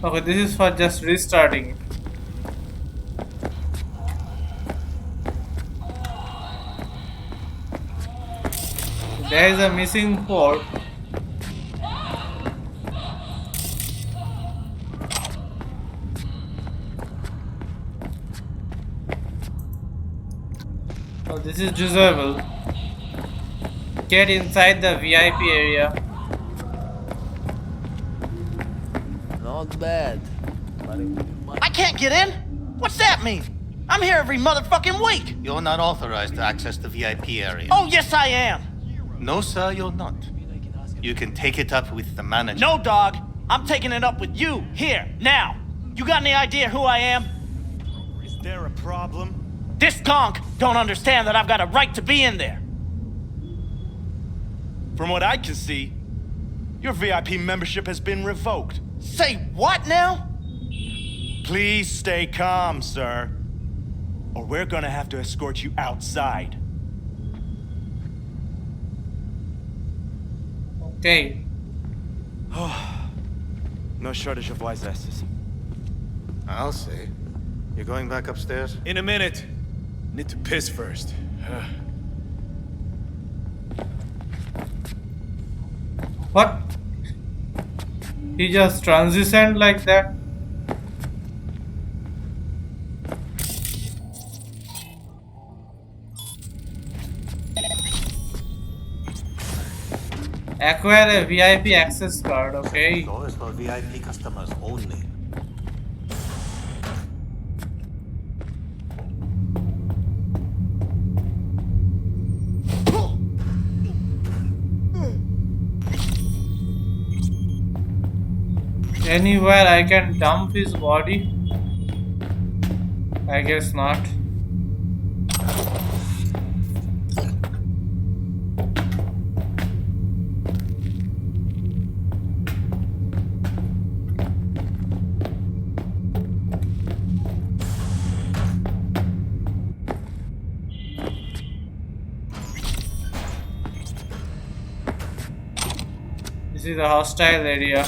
Okay, this is for just restarting it. There is a missing port. Oh, this is usable. Get inside the VIP area. Not bad. I can't get in? What's that mean? I'm here every motherfucking week. You're not authorized to access the VIP area. Oh, yes, I am. No, sir, you're not. You can take it up with the manager. No, dog. I'm taking it up with you, here, now. You got any idea who I am? Is there a problem? This conch don't understand that I've got a right to be in there. From what I can see, your VIP membership has been revoked. Say what now? Please stay calm, sir. Or we're gonna have to escort you outside. Okay. No shortage of wise asses. I'll say. You're going back upstairs? In a minute. Need to piss first. What? He just transitioned like that? Acquire a VIP access card, okay. Doors for VIP customers only. Anywhere I can dump his body? I guess not. This is the hostile area.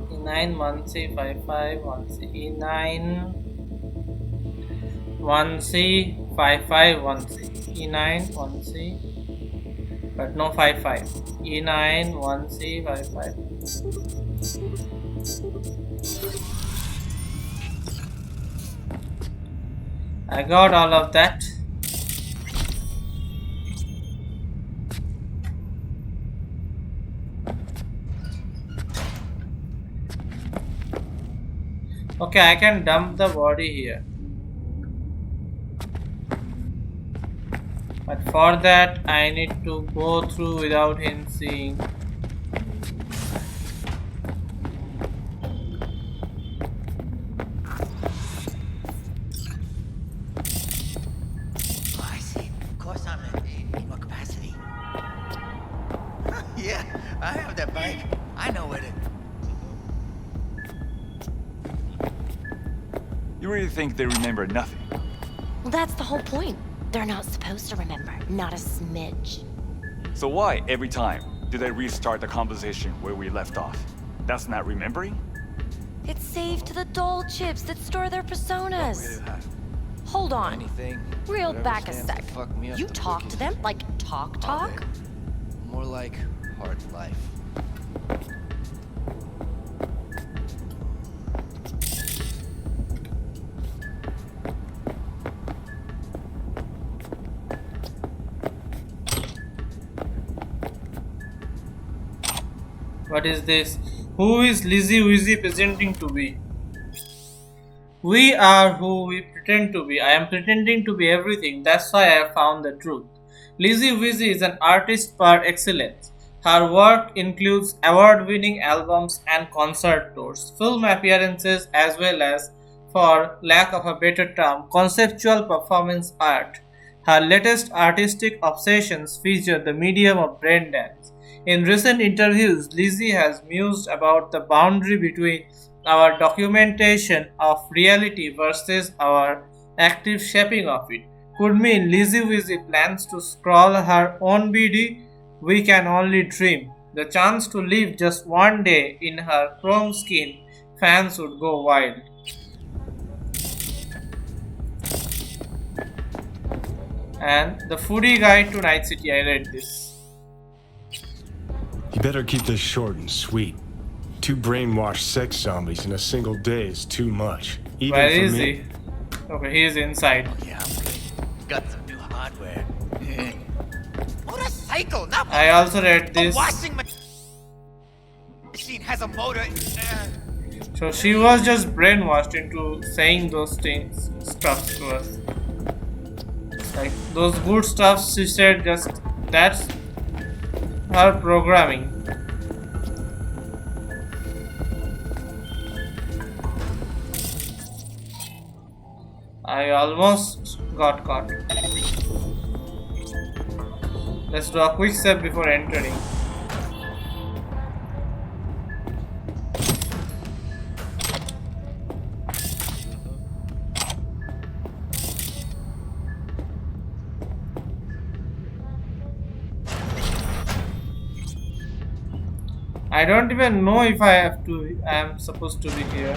E9 1C 55 1C E9 1C 55 1C E9 1C But no 5-5. E9, 1C, 5-5. I got all of that. Okay, I can dump the body here. But for that, I need to go through without him seeing. Oh, I see. Of course I'm in what capacity? Yeah, I have that bike. I know it. You really think they remember nothing? Well, that's the whole point. They're not supposed to remember. Not a smidge. So why, every time, do they restart the conversation where we left off? That's not remembering? It's saved to the doll chips that store their personas. Hold on. Anything, Reel whatever back a stands to sec. fuck me up You the talk quickest. to them? Like talk? More like hard life. What is this? Who is Lizzie Wizzy pretending to be? We are who we pretend to be. I am pretending to be everything. That's why I have found the truth. Lizzie Wizzy is an artist par excellence. Her work includes award-winning albums and concert tours, film appearances, as well as, for lack of a better term, conceptual performance art. Her latest artistic obsessions feature the medium of braindance. In recent interviews, Lizzie has mused about the boundary between our documentation of reality versus our active shaping of it. Could mean Lizzie Wizzy plans to scroll her own BD. We can only dream. The chance to live just one day in her chrome skin, fans would go wild. And the foodie guide to Night City, I read this. You better keep this short and sweet. 2 brainwashed sex zombies in a single day is too much. Even Where for is me. he? Okay, he is inside. Yeah, I'm good. Got some new hardware. Motorcycle, not I also read a this. washing machine has a motor. So she was just brainwashed into saying those things, stuff to us. Like those good stuff she said, just that's her programming. I almost got caught. Let's do a quick step before entering. I don't even know if I am supposed to be here.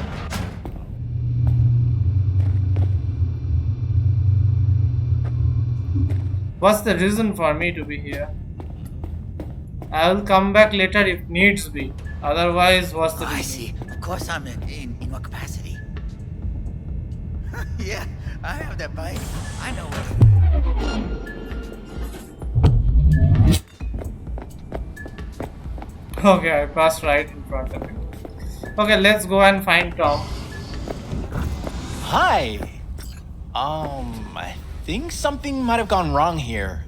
What's the reason for me to be here? I will come back later if needs be. Otherwise, what's the reason? I see. Of course I'm in what capacity? Yeah, I have that bike. I know it. Okay, I passed right in front of him. Okay, let's go and find Tom. Hi. I think something might have gone wrong here.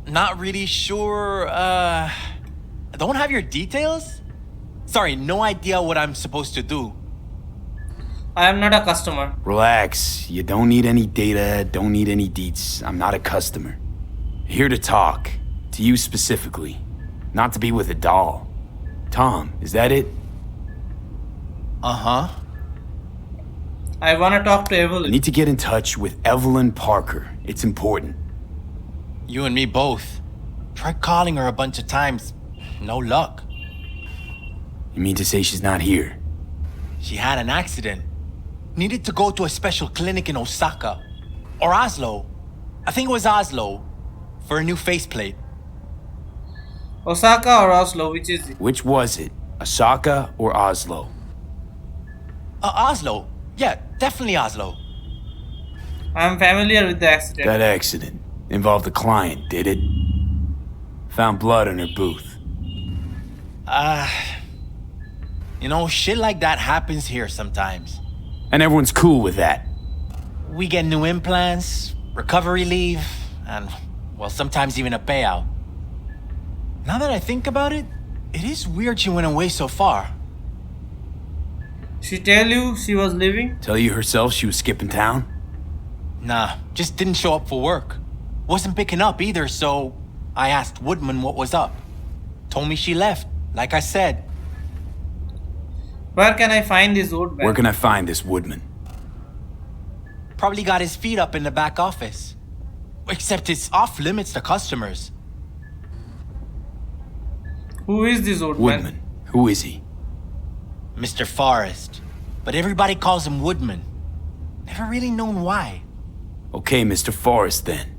Not really sure, don't have your details? Sorry, no idea what I'm supposed to do. I am not a customer. Relax. You don't need any data, don't need any deets. I'm not a customer. Here to talk. To you specifically. Not to be with a doll. Tom, is that it? Uh-huh. I wanna talk to I Evelyn. need to get in touch with Evelyn Parker. It's important. You and me both. Tried calling her a bunch of times. No luck. You mean to say she's not here? She had an accident. Needed to go to a special clinic in Osaka. Or Oslo. I think it was Oslo. For a new faceplate. Osaka or Oslo, which is it? Which was it? Osaka or Oslo? Oslo. Yeah, definitely Oslo. I'm familiar with the accident. That accident involved a client, did it? Found blood in her booth. Shit like that happens here sometimes. And everyone's cool with that. We get new implants, recovery leave, and, well, sometimes even a payout. Now that I think about it, it is weird she went away so far. She tell you she was leaving? Tell you herself she was skipping town? Nah, just didn't show up for work. Wasn't picking up either, so I asked Woodman what was up. Told me she left, like I said. Where can I find this Woodman? Where can I find this Woodman? Probably got his feet up in the back office. Except it's off limits to customers. Who is this Woodman? Woodman. Who is he? Mr. Forrest. But everybody calls him Woodman. Never really known why. Okay, Mr. Forrest then.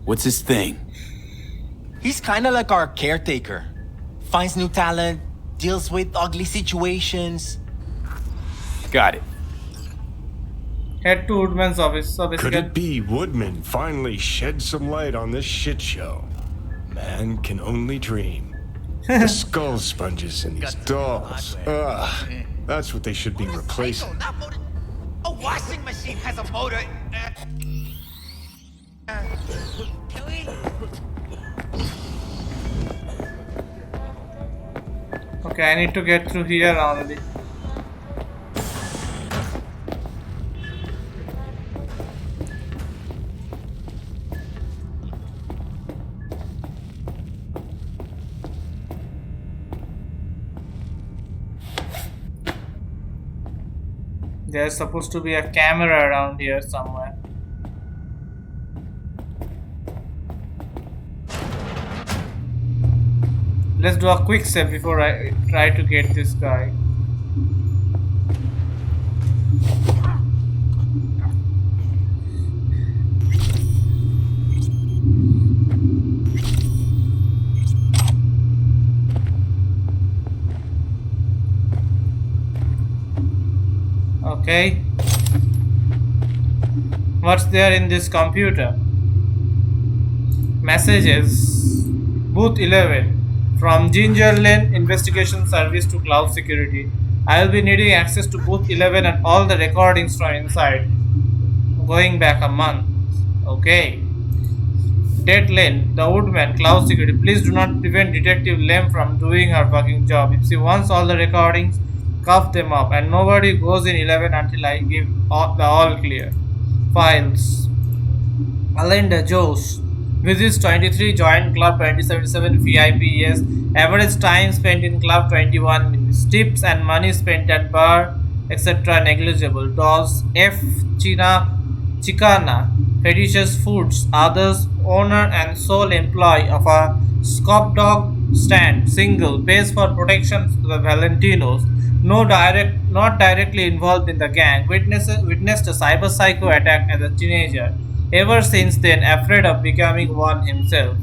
What's his thing? He's kinda like our caretaker. Finds new talent, deals with ugly situations. Got it. Head to Woodman's office. So Could it be Woodman finally shed some light on this shit show? Man can only dream. The skull sponges in these dolls. Ugh. That's what they should be replacing. A washing machine has a motor. Okay, I need to get through here only. There's supposed to be a camera around here somewhere. Let's do a quick save before I try to get this guy. Okay. What's there in this computer? Messages. Booth 11. From Ginger Lane Investigation Service to Cloud Security. I will be needing access to booth 11 and all the recordings from inside. Going back a month. Okay. Dead Lane, the Woodman, Cloud Security. Please do not prevent Detective Lem from doing her fucking job. If she wants all the recordings, cuff them up. And nobody goes in 11 until I give the all clear. Files. Alinda Joes. Visits 23, joined club 2077, VIP yes. Average time spent in club 21 minutes. Tips and money spent at bar, etc. negligible. Dolls F. Chicana. Fetishes foods. Others. Owner and sole employee of a Scop Dog stand. Single. Pays for protection to the Valentinos. Not directly involved in the gang. Witnessed a cyber psycho attack as a teenager. Ever since then, afraid of becoming one himself.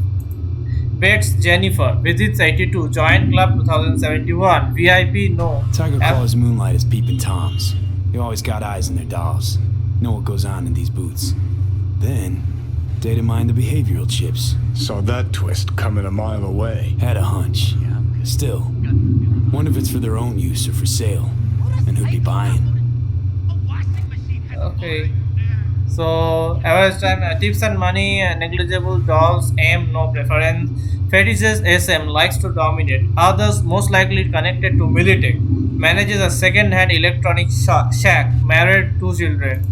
Bates Jennifer, visits 82, joined club 2071, VIP no. Tiger Claw's moonlight is peeping toms. They always got eyes on their dolls. Know what goes on in these booths. Then, data mine the behavioral chips. Saw that twist coming a mile away. Had a hunch. Still, wonder if it's for their own use or for sale. And who'd be buying. Okay. So, average time, tips and money, negligible. Dolls, aim, no preference. Fetishes, SM, likes to dominate. Others, most likely connected to Militech. Manages a second-hand electronic shack. Married, 2 children.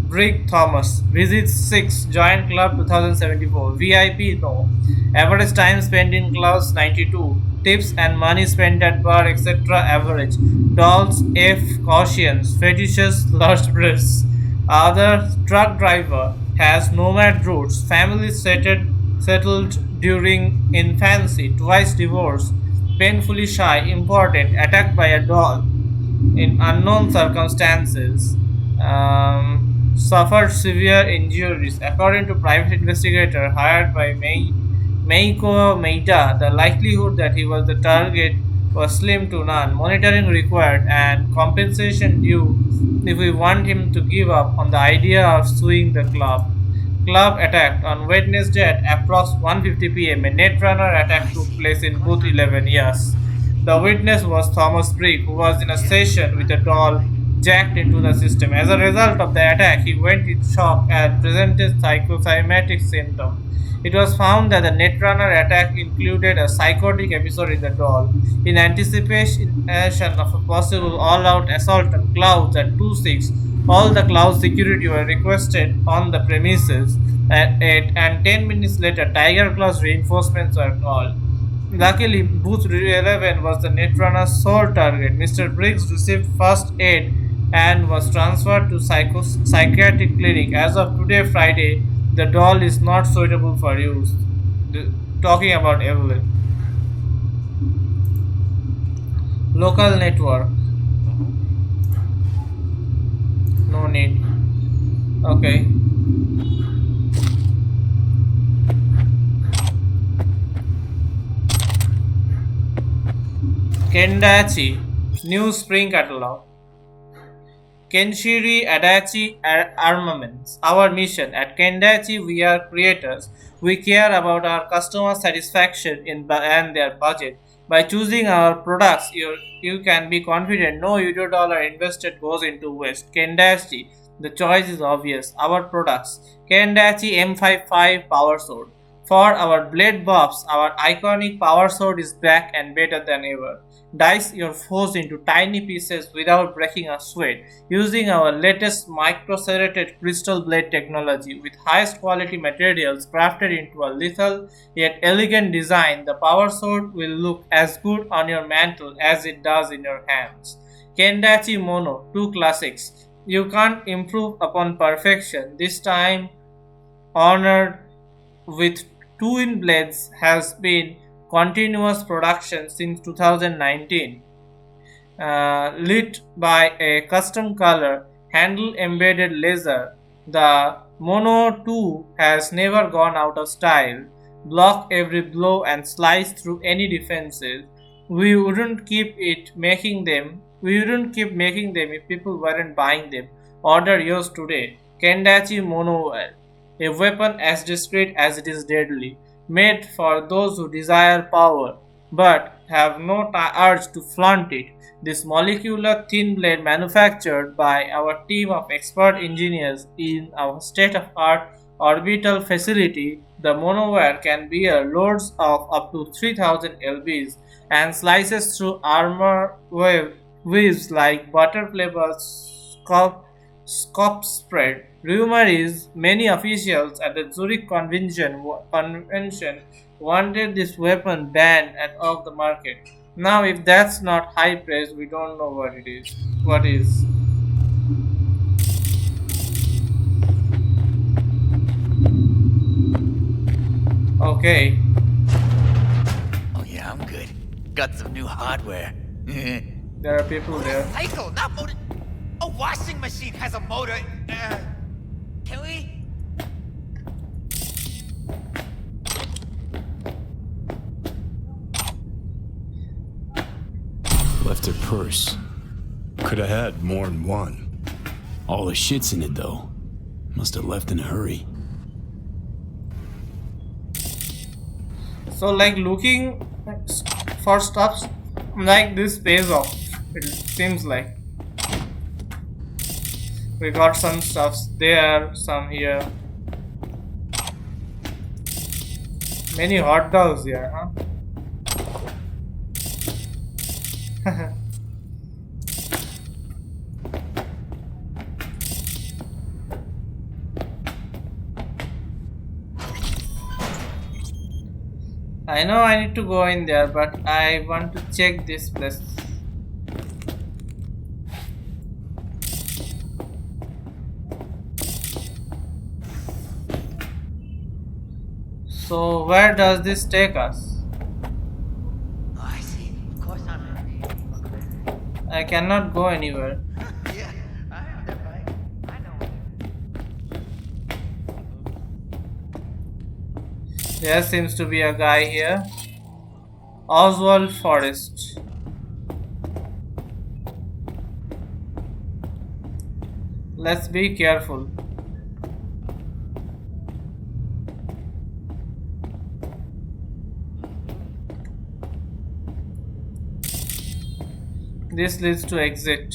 Brick Thomas, visits 6, joined club 2074. VIP, no. Average time spent in clubs, 92. Tips and money spent at bar, etc. average. Dolls, F, cautions. Fetishes, large breasts. Other truck driver, has nomad roots, family settled during infancy, twice divorced, painfully shy, important, attacked by a doll in unknown circumstances, suffered severe injuries, according to private investigator hired by Meiko Meita, the likelihood that he was the target was slim to none. Monitoring required and compensation due if we want him to give up on the idea of suing the club. Club attacked on Wednesday at approx 1:50 p.m. A netrunner attack took place in booth 11. Yes, the witness was Thomas Brick, who was in a session with a doll jacked into the system. As a result of the attack, he went in shock and presented psychosomatic symptoms. It was found that the Netrunner attack included a psychotic episode in the doll. In anticipation of a possible all-out assault on Clouds at 2-6, all the Cloud security were requested on the premises at 8, and 10 minutes later, Tiger Claws reinforcements were called. Luckily, Booth 11 was the Netrunner's sole target. Mr. Briggs received first aid and was transferred to psychiatric clinic. As of today, Friday, the doll is not suitable for use. Talking about Evelyn. Local network. No need. Okay. Kendachi. New Spring Catalog. Kenshiri Adachi Armaments. Our mission at Kendachi, we are creators. We care about our customer satisfaction and their budget. By choosing our products, you can be confident no euro dollar invested goes into waste. Kendachi, the choice is obvious. Our products. Kendachi M55 Power Sword. For our blade buffs, our iconic power sword is back and better than ever. Dice your foes into tiny pieces without breaking a sweat. Using our latest micro-serrated crystal blade technology with highest quality materials crafted into a lethal yet elegant design, the power sword will look as good on your mantle as it does in your hands. Kendachi Mono, 2 classics. You can't improve upon perfection. This time honored with twin blades has been continuous production since 2019, lit by a custom color handle embedded laser. The Mono 2 has never gone out of style. Block every blow and slice through any defenses. We wouldn't keep making them if people weren't buying them. Order yours today. Kendachi Monoware, a weapon as discreet as it is deadly, made for those who desire power but have no urge to flaunt it. This molecular thin blade, manufactured by our team of expert engineers in our state-of-art orbital facility, the Monoware can bear loads of up to 3000 lbs and slices through armor waves like butter-flavored scop spread. Rumor is many officials at the Zurich convention wanted this weapon banned and off the market. Now, if that's not high praise, we don't know what it is. What is? Okay. Oh yeah, I'm good. Got some new hardware. There are people there. Cycle, not motor. A washing machine has a motor. Can we? Left her purse. Could have had more than one. All the shit's in it, though. Must have left in a hurry. So, like, looking for stuff like this pays off. It seems like. We got some stuffs there, some here. Many hot dogs here, huh? I know I need to go in there, but I want to check this place. So where does this take us? Oh, I see. Of course I'm ready. I cannot go anywhere. Yeah, I have that bike. I know. There seems to be a guy here. Oswald Forrest. Let's be careful. This leads to exit.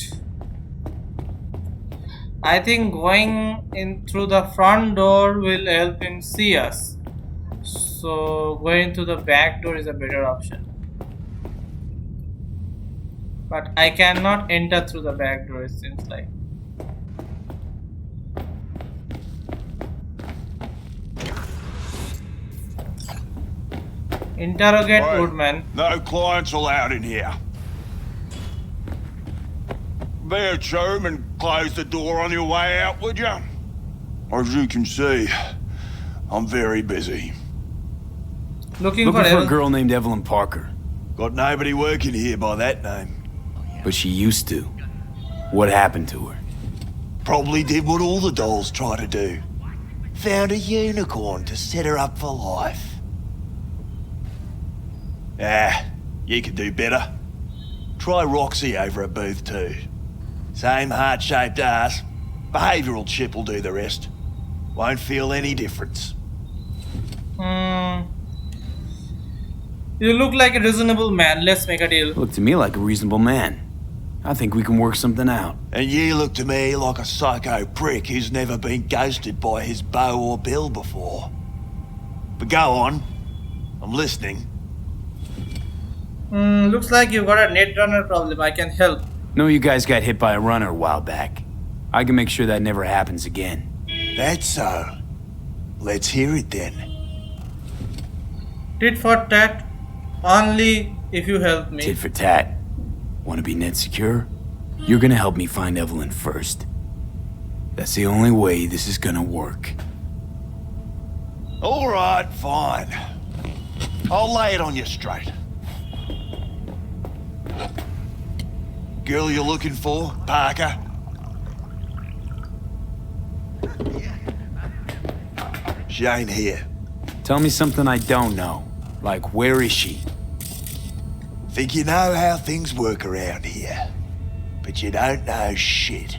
I think going in through the front door will help him see us. So going through the back door is a better option. But I cannot enter through the back door, it seems like. Interrogate Right. Woodman. No clients allowed in here. Be a chum and close the door on your way out, would you? As you can see, I'm very busy. Looking for a girl named Evelyn Parker. Got nobody working here by that name. But she used to. What happened to her? Probably did what all the dolls try to do. Found a unicorn to set her up for life. Ah, you could do better. Try Roxy over at Booth 2. Same heart-shaped ass. Behavioural chip will do the rest. Won't feel any difference. You look like a reasonable man. Let's make a deal. Look to me like a reasonable man. I think we can work something out. And you look to me like a psycho prick who's never been ghosted by his beau or bill before. But go on. I'm listening. Looks like you got a net runner problem. I can help. No, you guys got hit by a runner a while back. I can make sure that never happens again. That's so. Let's hear it then. Tit for tat. Only if you help me. Tit for tat. Want to be net secure? You're gonna help me find Evelyn first. That's the only way this is gonna work. All right, fine. I'll lay it on you straight. Girl you're looking for, Parker? She ain't here. Tell me something I don't know. Like, where is she? Think you know how things work around here, but you don't know shit.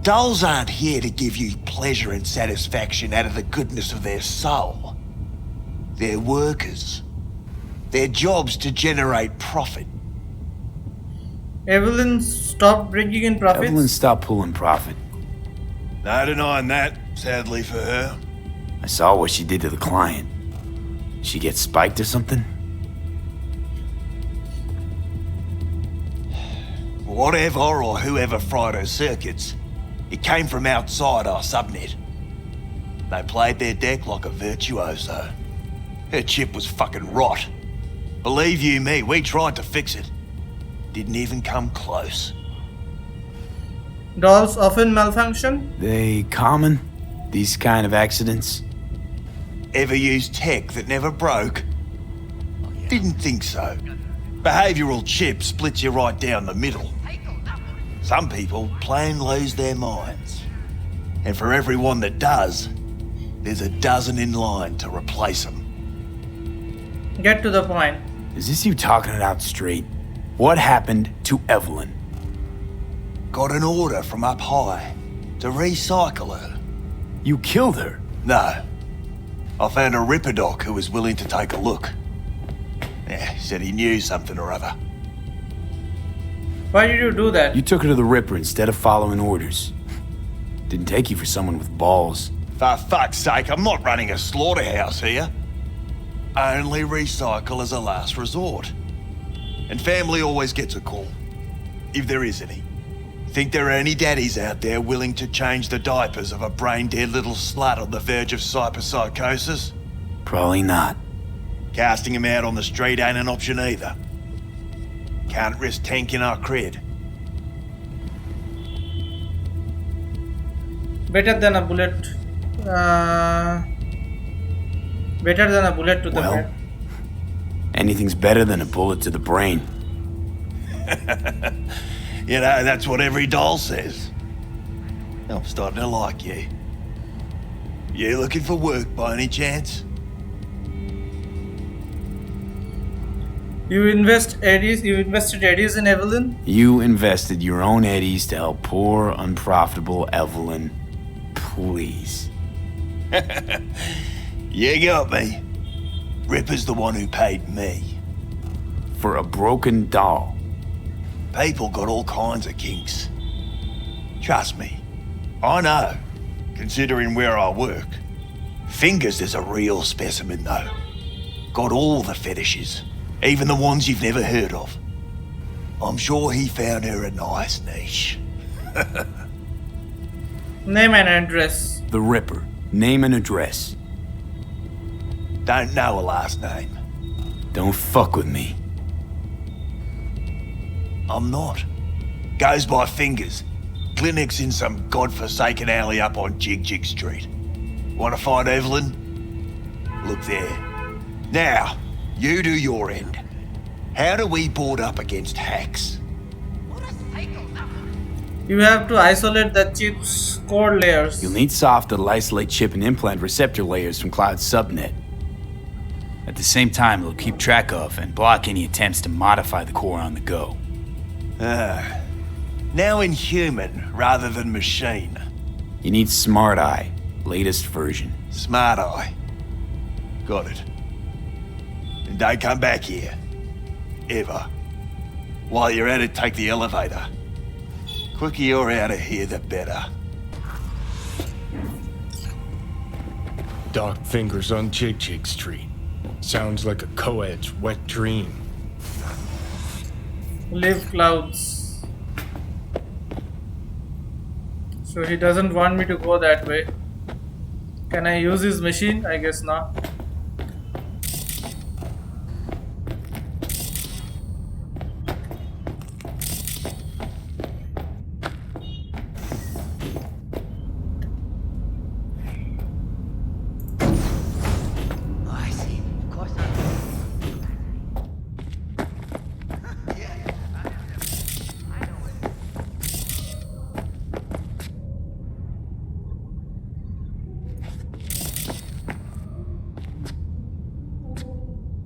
Dolls aren't here to give you pleasure and satisfaction out of the goodness of their soul. They're workers. Their job's to generate profit. Evelyn stopped bringing in profits. Evelyn stopped pulling profit. No denying that, sadly for her. I saw what she did to the client. She get spiked or something? Whatever or whoever fried her circuits, it came from outside our subnet. They played their deck like a virtuoso. Her chip was fucking rot. Believe you me, we tried to fix it. Didn't even come close. Dolls often malfunction? They common? These kind of accidents? Ever used tech that never broke? Didn't think so. Behavioural chip splits you right down the middle. Some people plain lose their minds. And for everyone that does, there's a dozen in line to replace them. Get to the point. Is this you talking it out straight? What happened to Evelyn? Got an order from up high to recycle her. You killed her? No. I found a Ripperdoc who was willing to take a look. Yeah, he said he knew something or other. Why did you do that? You took her to the Ripper instead of following orders. Didn't take you for someone with balls. For fuck's sake, I'm not running a slaughterhouse here. Only recycle as a last resort. And family always gets a call. If there is any. Think there are any daddies out there willing to change the diapers of a brain-dead little slut on the verge of cyberpsychosis? Probably not. Casting him out on the street ain't an option either. Can't risk tanking our cred. Better than a bullet. Better than a bullet to the head. Anything's better than a bullet to the brain. You know, that's what every doll says. I'm starting to like you. You looking for work by any chance? You invested eddies in Evelyn? You invested your own eddies to help poor, unprofitable Evelyn. Please. You got me. Ripper's the one who paid me. For a broken doll. People got all kinds of kinks. Trust me, I know, considering where I work. Fingers is a real specimen though. Got all the fetishes, even the ones you've never heard of. I'm sure he found her a nice niche. Name and address. The Ripper. Name and address. Don't know a last name. Don't fuck with me. I'm not. Goes by Fingers. Clinic's in some godforsaken alley up on Jig Jig Street. Want to find Evelyn? Look there. Now, you do your end. How do we board up against hacks? You have to isolate the chip's core layers. You'll need soft that'll isolate chip and implant receptor layers from Cloud's subnet. At the same time, it'll keep track of and block any attempts to modify the core on the go. Now in human rather than machine. You need Smart Eye, latest version. Smart Eye. Got it. And don't come back here. Ever. While you're at it, take the elevator. Quicker you're out of here, the better. Dark Fingers on Jig Jig Street. Sounds like a co-ed's wet dream. Live clouds. So he doesn't want me to go that way. Can I use his machine? I guess not.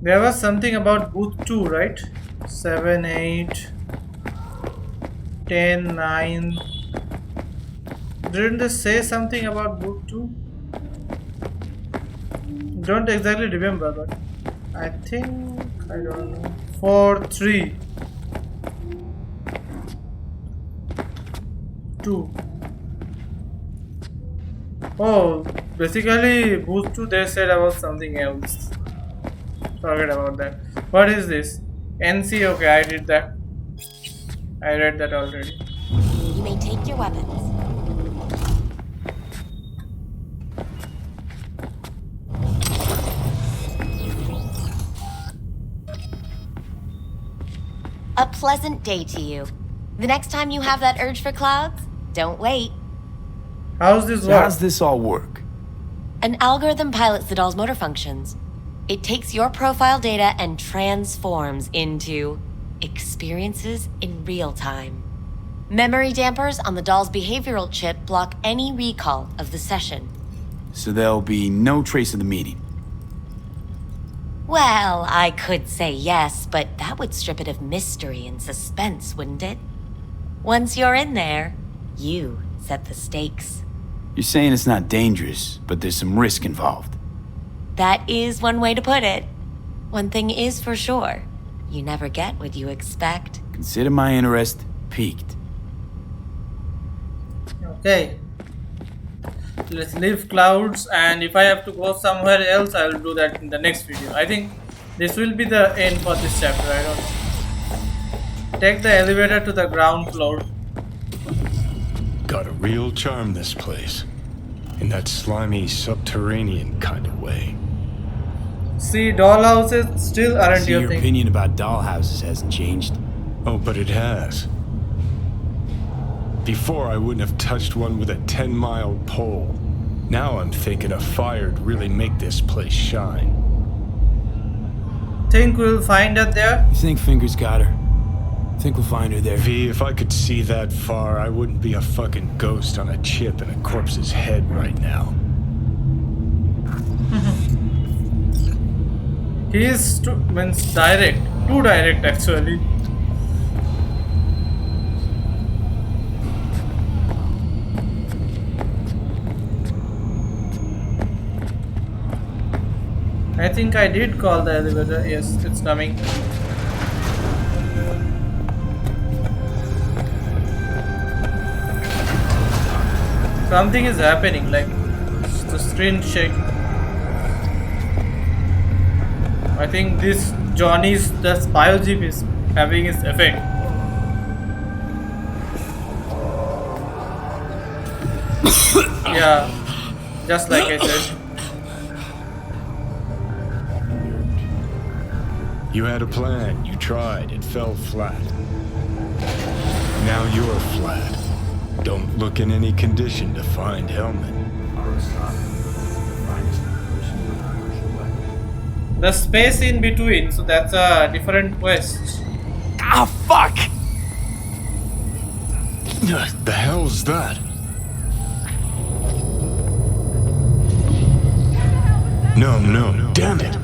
There was something about booth 2, right? 7, 8, 10, 9. Didn't they say something about booth 2? Don't exactly remember, but I think, I don't know. 4, 3, 2. Oh, basically booth 2 they said about something else. Forget about that. What is this? NC, okay, I did that. I read that already. You may take your weapons. A pleasant day to you. The next time you have that urge for clouds, don't wait. How's this So work? how's this all work? An algorithm pilots the doll's motor functions. It takes your profile data and transforms into experiences in real time. Memory dampers on the doll's behavioral chip block any recall of the session. So there'll be no trace of the meeting. Well, I could say yes, but that would strip it of mystery and suspense, wouldn't it? Once you're in there, you set the stakes. You're saying it's not dangerous, but there's some risk involved. That is one way to put it. One thing is for sure, you never get what you expect. Consider my interest piqued. Okay. Let's leave clouds, and if I have to go somewhere else, I'll do that in the next video. I think this will be the end for this chapter, I don't know. Take the elevator to the ground floor. Got a real charm, this place. In that slimy, subterranean kind of way. See, dollhouses still aren't your Your thing. opinion about dollhouses hasn't changed. Oh, but it has. Before, I wouldn't have touched one with a 10-mile pole. Now I'm thinking a fire'd really make this place shine. Think we'll find her there? You think Fingers got her? Think we'll find her there? V, if I could see that far, I wouldn't be a fucking ghost on a chip in a corpse's head right now. He is means direct, too direct actually. I think I did call the elevator. Yes, it's coming. Something is happening, like the screen shake. I think this Johnny's the biochip is having its effect. Yeah, just like I said. You had a plan, you tried, it fell flat. Now you're flat. Don't look in any condition to find Hellman. The space in between, so that's a different quest. Ah, fuck! The hell's that? No, damn it!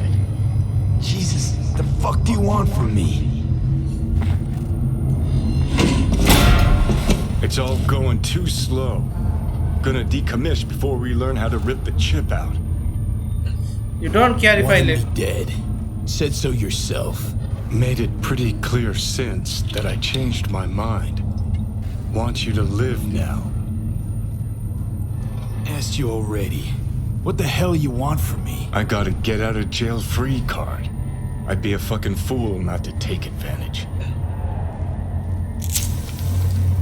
Jesus, the fuck do you want from me? It's all going too slow. Gonna decommission before we learn how to rip the chip out. You don't care if I live. Dead. Said so yourself. Made it pretty clear since that I changed my mind. Want you to live now. Asked you already. What the hell you want from me? I got a get out of jail free card. I'd be a fucking fool not to take advantage.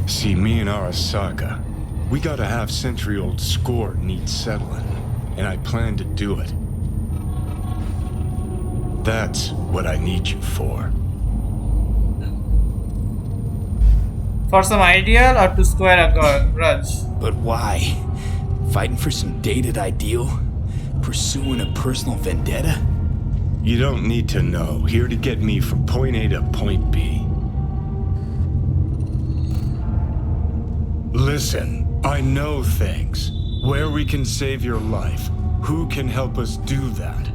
See, me and Arasaka, we got a half-century-old score needs settling, and I plan to do it. That's what I need you for. For some ideal or to square a grudge? But why? Fighting for some dated ideal? Pursuing a personal vendetta? You don't need to know. Here to get me from point A to point B. Listen, I know things. Where we can save your life. Who can help us do that?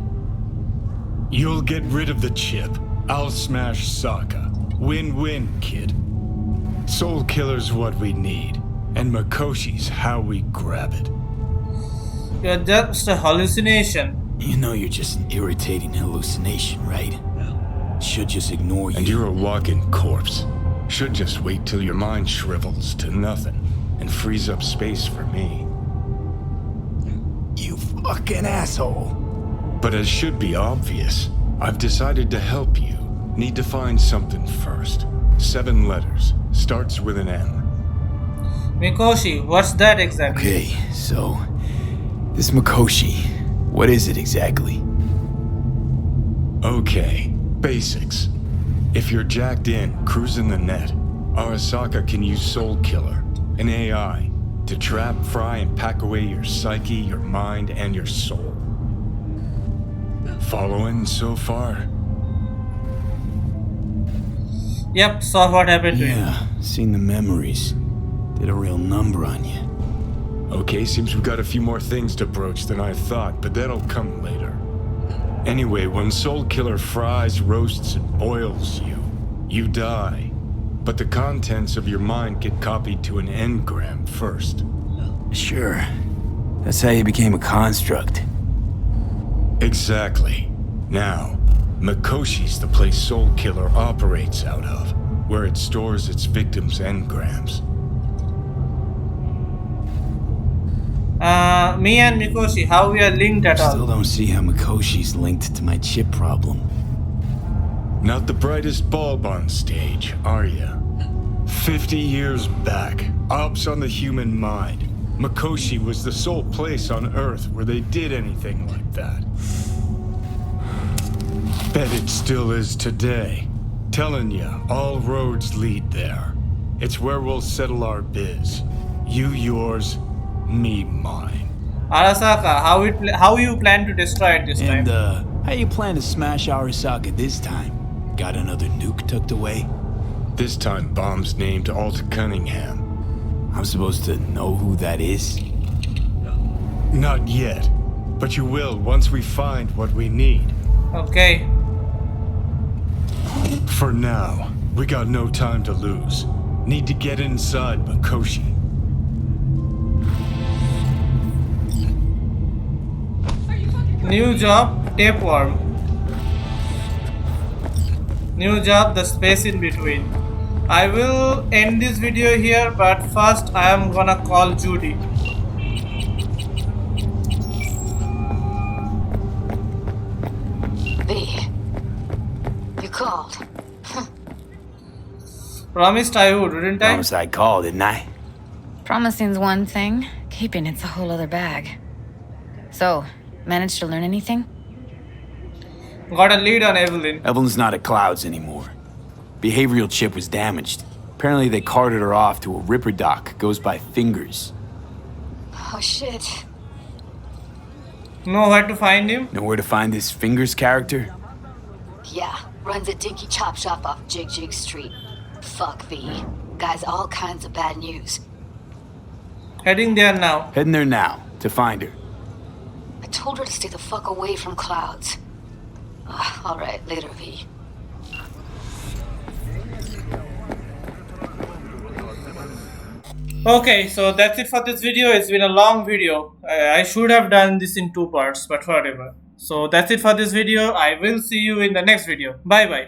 You'll get rid of the chip. I'll smash Sokka. Win-win, kid. Soul Killer's what we need. And Makoshi's how we grab it. You're just a hallucination. You know you're just an irritating hallucination, right? Should just ignore you. And you're a walking corpse. Should just wait till your mind shrivels to nothing and frees up space for me. You fucking asshole. But as should be obvious, I've decided to help you. Need to find something first. 7 letters. Starts with an M. Mikoshi, what's that exactly? Okay, so... this Mikoshi, what is it exactly? Okay, basics. If you're jacked in, cruising the net, Arasaka can use Soul Killer, an AI, to trap, fry, and pack away your psyche, your mind, and your soul. Following so far? Yep, saw what happened to you. Yeah, seen the memories. Did a real number on you. Okay, seems we've got a few more things to broach than I thought, but that'll come later. Anyway, when Soul Killer fries, roasts, and boils you, you die. But the contents of your mind get copied to an engram first. Sure. That's how you became a construct. Exactly. Now, Makoshi's the place Soul Killer operates out of, where it stores its victims' engrams. Me and Mikoshi, how we are linked at all? Still don't see how Mikoshi's linked to my chip problem. Not the brightest bulb on stage, are ya? 50 years back, ops on the human mind. Mikoshi was the sole place on Earth where they did anything like that. Bet it still is today. Telling ya, all roads lead there. It's where we'll settle our biz. You yours, me mine. Arasaka, how you plan to destroy it this time? And, how you plan to smash Arasaka this time? Got another nuke tucked away? This time bomb's named Alt Cunningham. I'm supposed to know who that is? Not yet, but you will once we find what we need. Okay. For now, we got no time to lose. Need to get inside Makoshi. New job, tapeworm. New job, the space in between. I will end this video here, but first I am gonna call Judy. V, you called. Promised I would, didn't I? Promised I'd call, didn't I? Promising's one thing, keeping it's a whole other bag. So, managed to learn anything? Got a lead on Evelyn. Evelyn's not at Clouds anymore. Behavioral chip was damaged. Apparently they carted her off to a ripper dock. Goes by Fingers. Oh shit. Know where to find him? Know where to find this Fingers character? Yeah, runs a dinky chop shop off Jig Jig Street. Fuck V. Guy's all kinds of bad news. Heading there now. Heading there now, to find her. I told her to stay the fuck away from Clouds. Alright, later, V. Okay, so that's it for this video. It's been a long video. I should have done this in 2 parts, but whatever. So that's it for this video. I will see you in the next video. Bye bye.